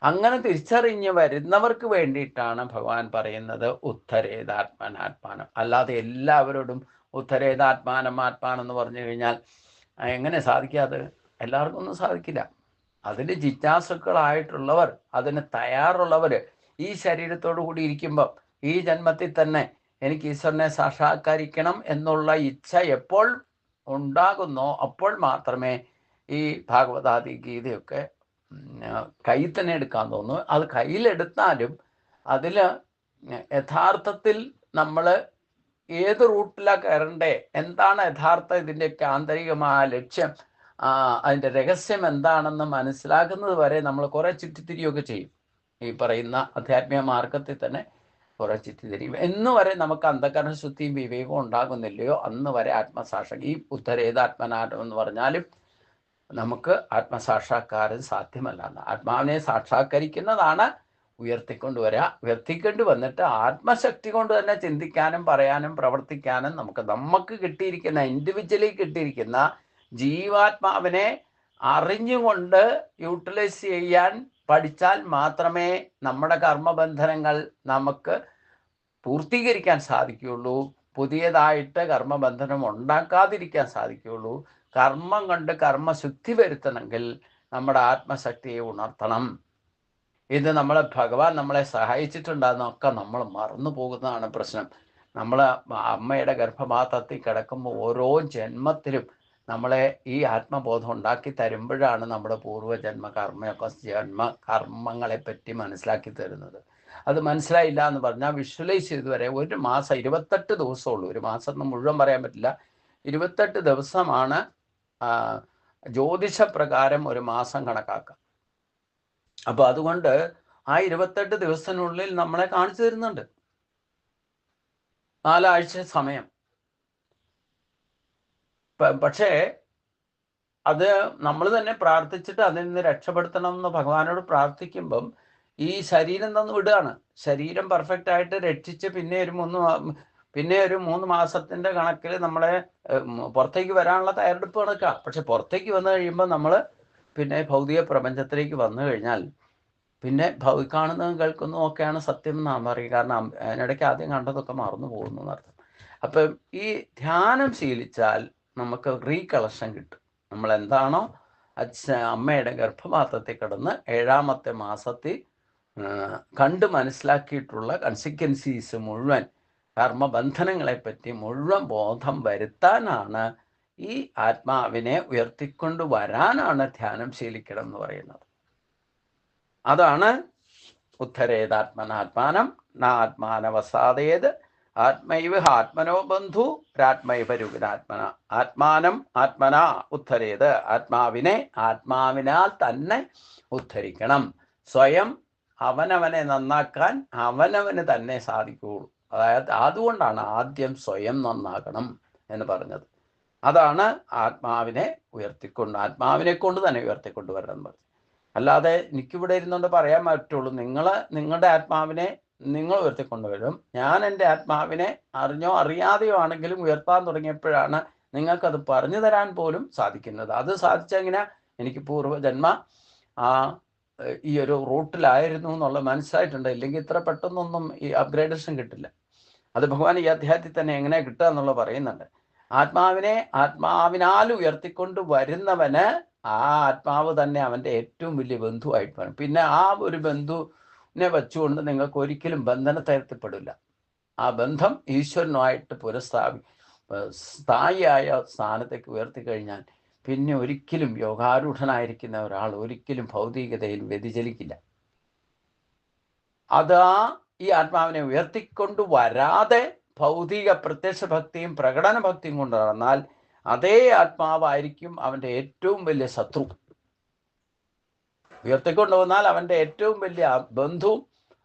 അങ്ങനെ തിരിച്ചറിഞ്ഞ് വരുന്നവർക്ക് വേണ്ടിയിട്ടാണ് ഭഗവാൻ പറയുന്നത് ഉത്തരേതാത്മനാത്മാനം. അല്ലാതെ എല്ലാവരോടും ഉത്തരേതാത്മാനം ആത്മാനം എന്ന് പറഞ്ഞു കഴിഞ്ഞാൽ എങ്ങനെ സാധിക്കാതെ? എല്ലാവർക്കും ഒന്നും സാധിക്കില്ല. അതിന് ജിജ്ഞാസുക്കളായിട്ടുള്ളവർ, അതിന് തയ്യാറുള്ളവർ ഈ ശരീരത്തോടു കൂടി ഇരിക്കുമ്പം ഈ ജന്മത്തിൽ തന്നെ എനിക്ക് ഈശ്വരനെ സാക്ഷാത്കരിക്കണം എന്നുള്ള ഇച്ഛ എപ്പോൾ ഉണ്ടാകുന്നോ അപ്പോൾ മാത്രമേ ഈ ഭാഗവതാദി ഗീതയൊക്കെ കയ്യിൽ തന്നെ എടുക്കാൻ തോന്നുന്നു. അത് കയ്യിലെടുത്താലും അതിൽ യഥാർത്ഥത്തിൽ നമ്മൾ ഏത് റൂട്ടിലാണ് കയറണ്ടേ, എന്താണ് യഥാർത്ഥ ഇതിൻ്റെയൊക്കെ ആന്തരികമായ ലക്ഷ്യം, അതിൻ്റെ രഹസ്യം എന്താണെന്ന് മനസ്സിലാക്കുന്നത് വരെ നമ്മൾ കുറേ ചുറ്റിത്തിരിയൊക്കെ ചെയ്യും. ഈ പറയുന്ന ആധ്യാത്മിക മാർഗത്തിൽ തന്നെ കുറേ ചുറ്റിത്തിരിയും. എന്ന് വരെ നമുക്ക് അന്ധകരണ ശുദ്ധിയും വിവേകവും ഉണ്ടാകുന്നില്ലയോ അന്ന് വരെ ആത്മസാക്ഷാ ഈ ഉത്തരേതാത്മനാഥം എന്ന് പറഞ്ഞാലും നമുക്ക് ആത്മസാക്ഷാത്കാരം സാധ്യമല്ല. ആത്മാവിനെ സാക്ഷാത്കരിക്കുന്നതാണ് ഉയർത്തിക്കൊണ്ടുവരിക. ഉയർത്തിക്കൊണ്ട് വന്നിട്ട് ആത്മശക്തി കൊണ്ട് തന്നെ ചിന്തിക്കാനും പറയാനും പ്രവർത്തിക്കാനും നമുക്ക് കിട്ടിയിരിക്കുന്ന ഇൻഡിവിജ്വലി കിട്ടിയിരിക്കുന്ന ജീവാത്മാവിനെ അറിഞ്ഞുകൊണ്ട് യൂട്ടിലൈസ് ചെയ്യാൻ പഠിച്ചാൽ മാത്രമേ നമ്മുടെ കർമ്മബന്ധനങ്ങൾ നമുക്ക് പൂർത്തീകരിക്കാൻ സാധിക്കുകയുള്ളൂ. പുതിയതായിട്ട് കർമ്മബന്ധനം ഉണ്ടാക്കാതിരിക്കാൻ സാധിക്കുകയുള്ളൂ. കർമ്മം കൊണ്ട് കർമ്മശുദ്ധി വരുത്തണമെങ്കിൽ നമ്മുടെ ആത്മശക്തിയെ ഉണർത്തണം. ഇത് ഭഗവാൻ നമ്മളെ സഹായിച്ചിട്ടുണ്ടെന്നൊക്കെ നമ്മൾ മറന്നു പോകുന്നതാണ് പ്രശ്നം. നമ്മൾ അമ്മയുടെ ഗർഭപാത്രത്തിൽ കിടക്കുമ്പോൾ ഓരോ ജന്മത്തിലും നമ്മളെ ഈ ആത്മബോധം ഉണ്ടാക്കി തരുമ്പോഴാണ് നമ്മുടെ പൂർവ്വജന്മ കർമ്മങ്ങളെ പറ്റി മനസ്സിലാക്കി തരുന്നത്. അത് മനസ്സിലായില്ല എന്ന് പറഞ്ഞാൽ വിഷ്വലൈസ് ചെയ്തുവരെ ഒരു മാസം 28 ദിവസമുള്ളൂ. ഒരു മാസം മുഴുവൻ പറയാൻ പറ്റില്ല. 28 ദിവസമാണ് ജ്യോതിഷപ്രകാരം ഒരു മാസം കണക്കാക്കാം. അപ്പോൾ അതുകൊണ്ട് ആ 28 ദിവസത്തിനുള്ളിൽ നമ്മളെ കാണിച്ചു തരുന്നുണ്ട് 4 ആഴ്ച സമയം. പക്ഷേ അത് നമ്മൾ തന്നെ പ്രാർത്ഥിച്ചിട്ട് അതിൽ നിന്ന് രക്ഷപ്പെടുത്തണം എന്ന് ഭഗവാനോട് പ്രാർത്ഥിക്കുമ്പം ഈ ശരീരം തന്നു വിടുകയാണ്. ശരീരം പെർഫെക്റ്റ് ആയിട്ട് രക്ഷിച്ച് പിന്നെ ഒരു 3 മാസത്തിൻ്റെ കണക്കിൽ നമ്മളെ പുറത്തേക്ക് വരാനുള്ള തയ്യാറെടുപ്പ് നടക്കുക. പക്ഷെ പുറത്തേക്ക് വന്നു കഴിയുമ്പോൾ നമ്മൾ പിന്നെ ഭൗതിക പ്രപഞ്ചത്തിലേക്ക് വന്നു കഴിഞ്ഞാൽ പിന്നെ കാണുന്നതും കേൾക്കുന്നതും ഒക്കെയാണ് സത്യം എന്നാണ് പറയുക. കാരണം അതിനിടയ്ക്ക് ആദ്യം കണ്ടതൊക്കെ മറന്നു പോകുന്നു എന്നർത്ഥം. അപ്പം ഈ ധ്യാനം ശീലിച്ചാൽ നമുക്ക് റീകളക്ഷൻ കിട്ടും. നമ്മൾ എന്താണോ അമ്മയുടെ ഗർഭപാത്രത്തിൽ കിടന്ന് 7ാമത്തെ മാസത്തിൽ കണ്ട് മനസ്സിലാക്കിയിട്ടുള്ള കൺസിക്വൻസീസ് മുഴുവൻ, കർമ്മബന്ധനങ്ങളെപ്പറ്റി മുഴുവൻ ബോധം വരുത്താനാണ്, ഈ ആത്മാവിനെ ഉയർത്തിക്കൊണ്ട് വരാനാണ് ധ്യാനം ശീലിക്കണം എന്ന് പറയുന്നത്. അതാണ് ഉത്തരേതാത്മനാത്മാനം നാത്മാനവസാദേത് ആത്മൈവ ആത്മനോ ബന്ധു രാത്മൈവ രുഗനാത്മന ആത്മാനം ആത്മന ഉദ്ധരേത്. ആത്മാവിനാൽ തന്നെ ഉദ്ധരിക്കണം. സ്വയം അവനവനെ നന്നാക്കാൻ അവനവന് തന്നെ സാധിക്കുകയുള്ളൂ. അതായത് അതുകൊണ്ടാണ് ആദ്യം സ്വയം നന്നാക്കണം എന്ന് പറഞ്ഞത്. അതാണ് ആത്മാവിനെ കൊണ്ട് തന്നെ ഉയർത്തിക്കൊണ്ടുവരണം എന്ന് പറഞ്ഞു. അല്ലാതെ എനിക്കിവിടെ ഇരുന്നുകൊണ്ട് പറയാൻ പറ്റുള്ളൂ നിങ്ങളുടെ ആത്മാവിനെ നിങ്ങൾ ഉയർത്തിക്കൊണ്ടുവരും. ഞാൻ എൻ്റെ ആത്മാവിനെ അറിഞ്ഞോ അറിയാതെയോ ആണെങ്കിലും ഉയർത്താൻ തുടങ്ങിയപ്പോഴാണ് നിങ്ങൾക്കത് പറഞ്ഞു തരാൻ പോലും സാധിക്കുന്നത്. അത് സാധിച്ചെങ്ങനെ? എനിക്ക് പൂർവ്വജന്മ ഈ ഒരു റൂട്ടിലായിരുന്നു എന്നുള്ള മനസ്സിലായിട്ടുണ്ട്. ഇല്ലെങ്കിൽ ഇത്ര പെട്ടെന്നൊന്നും ഈ അപ്ഗ്രേഡേഷൻ കിട്ടില്ല. അത് ഭഗവാൻ ഈ അധ്യായത്തിൽ തന്നെ എങ്ങനെ കിട്ടുക എന്നുള്ളത് പറയുന്നുണ്ട്. ആത്മാവിനാൽ ഉയർത്തിക്കൊണ്ട് വരുന്നവന് ആ ആത്മാവ് തന്നെ അവൻ്റെ ഏറ്റവും വലിയ ബന്ധുവായിട്ട് വരും. പിന്നെ ആ ഒരു ബന്ധുവിനെ വെച്ചുകൊണ്ട് നിങ്ങൾക്ക് ഒരിക്കലും ബന്ധനത്തെ എത്തിപ്പെടില്ല. ആ ബന്ധം ഈശ്വരനുമായിട്ട് സ്ഥായിയായ സ്ഥാനത്തേക്ക് ഉയർത്തിക്കഴിഞ്ഞാൽ പിന്നെ ഒരിക്കലും യോഗാരൂഢനായിരിക്കുന്ന ഒരാൾ ഒരിക്കലും ഭൗതികതയിൽ വ്യതിചലിക്കില്ല. ഈ ആത്മാവിനെ ഉയർത്തിക്കൊണ്ട് വരാതെ ഭൗതിക പ്രത്യക്ഷ ഭക്തിയും പ്രകടന ഭക്തിയും കൊണ്ട് നടന്നാൽ അതേ ആത്മാവായിരിക്കും അവൻ്റെ ഏറ്റവും വലിയ ശത്രു. ഉയർത്തിക്കൊണ്ടുവന്നാൽ അവൻ്റെ ഏറ്റവും വലിയ ബന്ധുവും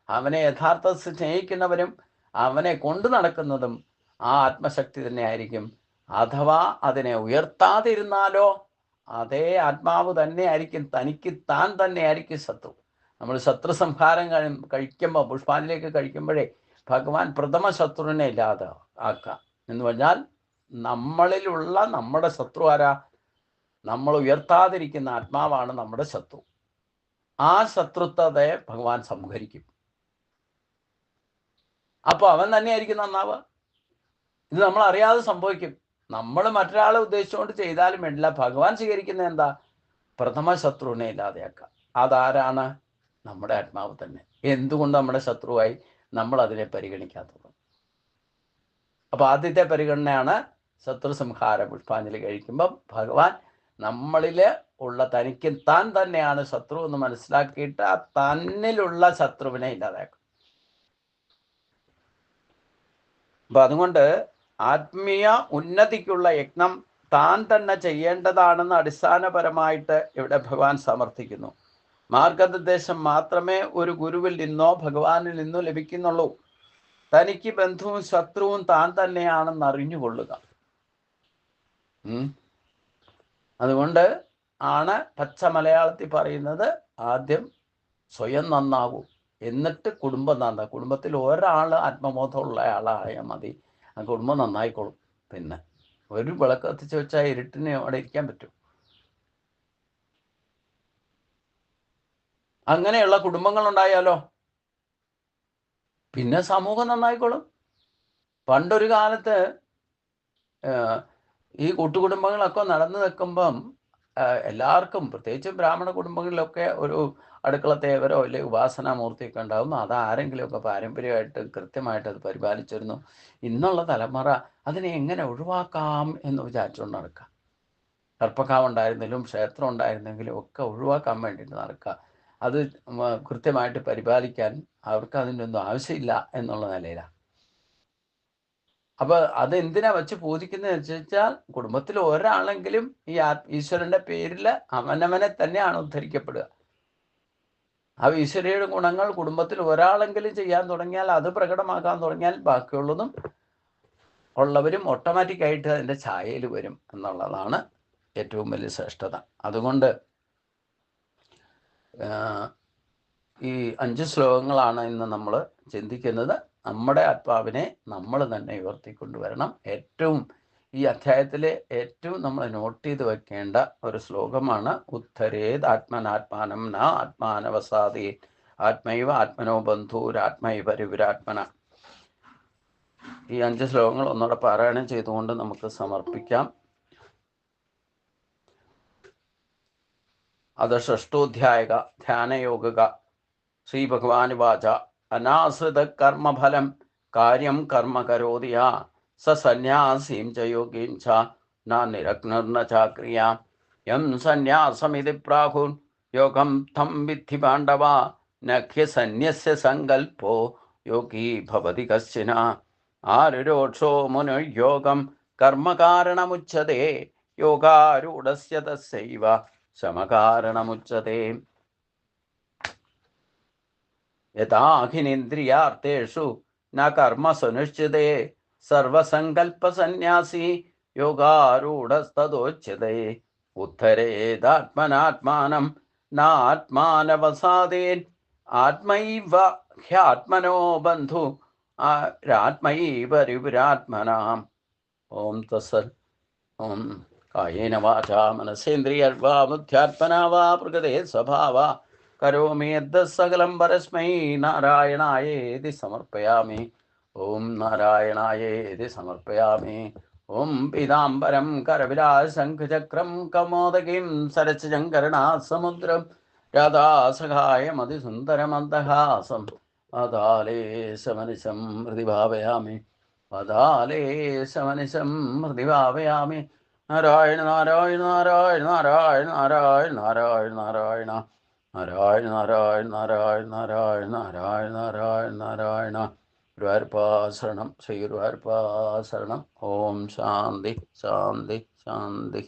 അവനെ യഥാർത്ഥത്തിൽ സ്നേഹിക്കുന്നവരും അവനെ കൊണ്ടു നടക്കുന്നതും ആ ആത്മശക്തി തന്നെ ആയിരിക്കും. അഥവാ അതിനെ ഉയർത്താതിരുന്നാലോ അതേ ആത്മാവ് തന്നെ ആയിരിക്കും, താൻ തന്നെ ആയിരിക്കും ശത്രു. നമ്മൾ ശത്രു സംഹാരം കഴിക്കുമ്പോൾ പുഷ്പാഞ്ജലിയൊക്കെ കഴിക്കുമ്പോഴേ ഭഗവാൻ പ്രഥമ ശത്രുവിനെ ഇല്ലാതെ ആക്കുക എന്ന് പറഞ്ഞാൽ നമ്മളിലുള്ള നമ്മുടെ ശത്രു ആരാ? നമ്മൾ ഉയർത്താതിരിക്കുന്ന ആത്മാവാണ് നമ്മുടെ ശത്രു. ആ ശത്രുത്വത്തെ ഭഗവാൻ സംഹരിക്കും. അപ്പോൾ അവൻ തന്നെയായിരിക്കും നന്നാവുക. ഇത് നമ്മൾ അറിയാതെ സംഭവിക്കും. നമ്മൾ മറ്റൊരാളെ ഉദ്ദേശിച്ചുകൊണ്ട് ചെയ്താലും വേണ്ടില്ല. ഭഗവാൻ സ്വീകരിക്കുന്ന എന്താ? പ്രഥമ ശത്രുവിനെ ഇല്ലാതെയാക്കുക. അതാരാണ്? നമ്മുടെ ആത്മാവ് തന്നെ. എന്തുകൊണ്ട് നമ്മുടെ ശത്രുവായി? നമ്മൾ അതിനെ പരിഗണിക്കാത്തത്. അപ്പോൾ ആദ്യത്തെ പരിഗണനയാണ് ശത്രു സംഹാര പുഷ്പാഞ്ജലി കഴിക്കുമ്പം ഭഗവാൻ നമ്മളിൽ ഉള്ള തനിക്ക് താൻ തന്നെയാണ് ശത്രു എന്ന് മനസ്സിലാക്കിയിട്ട് ആ തന്നിലുള്ള ശത്രുവിനെ ഇല്ലാതാക്കും. അപ്പം അതുകൊണ്ട് ആത്മീയ ഉന്നതിക്കുള്ള യജ്ഞം താൻ തന്നെ ചെയ്യേണ്ടതാണെന്ന് അടിസ്ഥാനപരമായിട്ട് ഇവിടെ ഭഗവാൻ സമർത്ഥിക്കുന്നു. മാർഗനിർദ്ദേശം മാത്രമേ ഒരു ഗുരുവിൽ നിന്നോ ഭഗവാനിൽ നിന്നോ ലഭിക്കുന്നുള്ളൂ. തനിക്ക് ബന്ധുവും ശത്രുവും താൻ തന്നെയാണെന്ന് അറിഞ്ഞുകൊള്ളുക. അതുകൊണ്ട് ആണ് പച്ച മലയാളത്തിൽ പറയുന്നത്, ആദ്യം സ്വയം നന്നാകൂ, എന്നിട്ട് കുടുംബം നന്നാകും. കുടുംബത്തിൽ ഒരാൾ ആത്മബോധമുള്ള ആളായാൽ മതി, ആ കുടുംബം നന്നായിക്കോളും. പിന്നെ ഒരു വിളക്ക് കത്തിച്ച് വെച്ചാൽ ഇരുട്ടിന് അവിടെ ഇരിക്കാൻ പറ്റും. അങ്ങനെയുള്ള കുടുംബങ്ങൾ ഉണ്ടായാലോ പിന്നെ സമൂഹം നന്നായിക്കോളും. പണ്ടൊരു കാലത്ത് ഈ കൂട്ടുകുടുംബങ്ങളൊക്കെ നടന്നു നിൽക്കുമ്പം എല്ലാവർക്കും, പ്രത്യേകിച്ച് ബ്രാഹ്മണ കുടുംബങ്ങളിലൊക്കെ ഒരു അടുക്കളത്തേവരോ അല്ലെങ്കിൽ ഉപാസനാമൂർത്തിയൊക്കെ ഉണ്ടാകും. അത് ആരെങ്കിലുമൊക്കെ പാരമ്പര്യമായിട്ട് കൃത്യമായിട്ട് അത് പരിപാലിച്ചിരുന്നു. ഇന്നുള്ള തലമുറ അതിനെ എങ്ങനെ ഒഴിവാക്കാം എന്ന് വിചാരിച്ചുകൊണ്ട് നടക്കുക. കർപ്പക്കാവ് ഉണ്ടായിരുന്നെങ്കിലും ക്ഷേത്രം ഉണ്ടായിരുന്നെങ്കിലും ഒക്കെ ഒഴിവാക്കാൻ വേണ്ടിയിട്ട് നടക്കുക. അത് കൃത്യമായിട്ട് പരിപാലിക്കാൻ അവർക്ക് അതിൻ്റെ ഒന്നും ആവശ്യമില്ല എന്നുള്ള നിലയിലാണ്. അപ്പോൾ അതെന്തിനാ വെച്ച് പൂജിക്കുന്നതെന്ന് വെച്ചാൽ കുടുംബത്തിൽ ഒരാളെങ്കിലും ഈ ഈശ്വരൻ്റെ പേരിൽ അവനവനെ തന്നെയാണ് ഉദ്ധരിക്കപ്പെടുക. ആ ഈശ്വരയുടെ ഗുണങ്ങൾ കുടുംബത്തിൽ ഒരാളെങ്കിലും ചെയ്യാൻ തുടങ്ങിയാൽ, അത് പ്രകടമാക്കാൻ തുടങ്ങിയാൽ, ബാക്കിയുള്ളതും ഉള്ളവരും ഓട്ടോമാറ്റിക്കായിട്ട് അതിൻ്റെ ഛായയിൽ വരും എന്നുള്ളതാണ് ഏറ്റവും വലിയ ശ്രേഷ്ഠത. അതുകൊണ്ട് ഈ 5 ശ്ലോകങ്ങളാണ് ഇന്ന് നമ്മൾ ചിന്തിക്കുന്നത്. നമ്മുടെ ആത്മാവിനെ നമ്മൾ തന്നെ ഉയർത്തിക്കൊണ്ടുവരണം. ഏറ്റവും ഈ അധ്യായത്തിലെ ഏറ്റവും നമ്മൾ നോട്ട് ചെയ്ത് വെക്കേണ്ട ഒരു ശ്ലോകമാണ് ഉദ്ധരേത് ആത്മനാത്മാനം ന ആത്മാനവസാദി ആത്മൈവ ആത്മനോ ബന്ധുരാത്മൈവ പരിപുരാത്മന. ഈ 5 ശ്ലോകങ്ങൾ ഒന്നുകൂടെ പാരായണം ചെയ്തുകൊണ്ട് നമുക്ക് സമർപ്പിക്കാം. അത് ഷഷ്ടോധ്യായക ധ്യാനയോഗക ശ്രീ ഭഗവാൻ വാച അനാശ്രിത കർമ്മഫലം കാര്യം കർമ്മ കരോതിയ സ സന്യാസീം ച യോഗീം ച ന നിരഗ്നിർന ചാക്രിയ യം സന്യാസമിതി പ്രാഹുർ യോഗം തം വിദ്ധി പാണ്ഡവ നഖ്യ സന്യസ്യ സങ്കൽപ്പോ യോഗീ ഭവതി കശ്ചിന ആരുരോക്ഷോ മുനുയോഗം കർമ്മകാരണമുച്യതേ യോഗാരൂഢസ്യ തസ്യൈവ സമകാരണമുച്യതേ. യഥാഹിനിന്ദ്രിയാർത്ഥേഷു ന കർമ്മസുനിശ്ചിതേ സർവസങ്കൽപ്പസന്യാസി യോഗാരൂഢസ്തദോച്യതേ. ഉദ്ധരേദാത്മനാത്മാനം നാത്മാനവസാദേൻ ആത്മൈവ ഹ്യാത്മനോ ബന്ധു ആത്മൈവ രിപുരാത്മനാം. ഓം തസ്സത്. ഓം കായേന വാചാ മനസേന്ദ്രിയർവാ ബുദ്ധ്യാത്മനാ വാ പ്രകൃതേ സ്വഭാവാ കരോമി യദ്ദത് സകലം പരസ്മൈ നാരായണായേതി സമർപ്പയാമി. ഓം നാരായണായേതി സമർപ്പയാമി. ഓം പീതാംബരം കരവിലാസംഘചക്രം കമോദകീം സരസിജങ്കരണാസമുദ്രം രാധാസഹായമതിസുന്ദരമന്ദഹാസം വാതാലേശമനിശം ഹൃദി ഭാവയാമി. വാതാലേശമനിശം ഹൃദി ഭാവയാമി. നാരായണ നാരായണ നാരായണ നാരായണ നാരായണ നാരായണ നാരായണ നാരായണ നാരായണ നാരായണ നാരായണ നാരായണ നാരായണ നാരായണ. ഗുരുവായൂരപ്പാ ശരണം. ശ്രീ ഗുരുവായൂരപ്പാ ശരണം. ഓം ശാന്തി ശാന്തി ശാന്തി.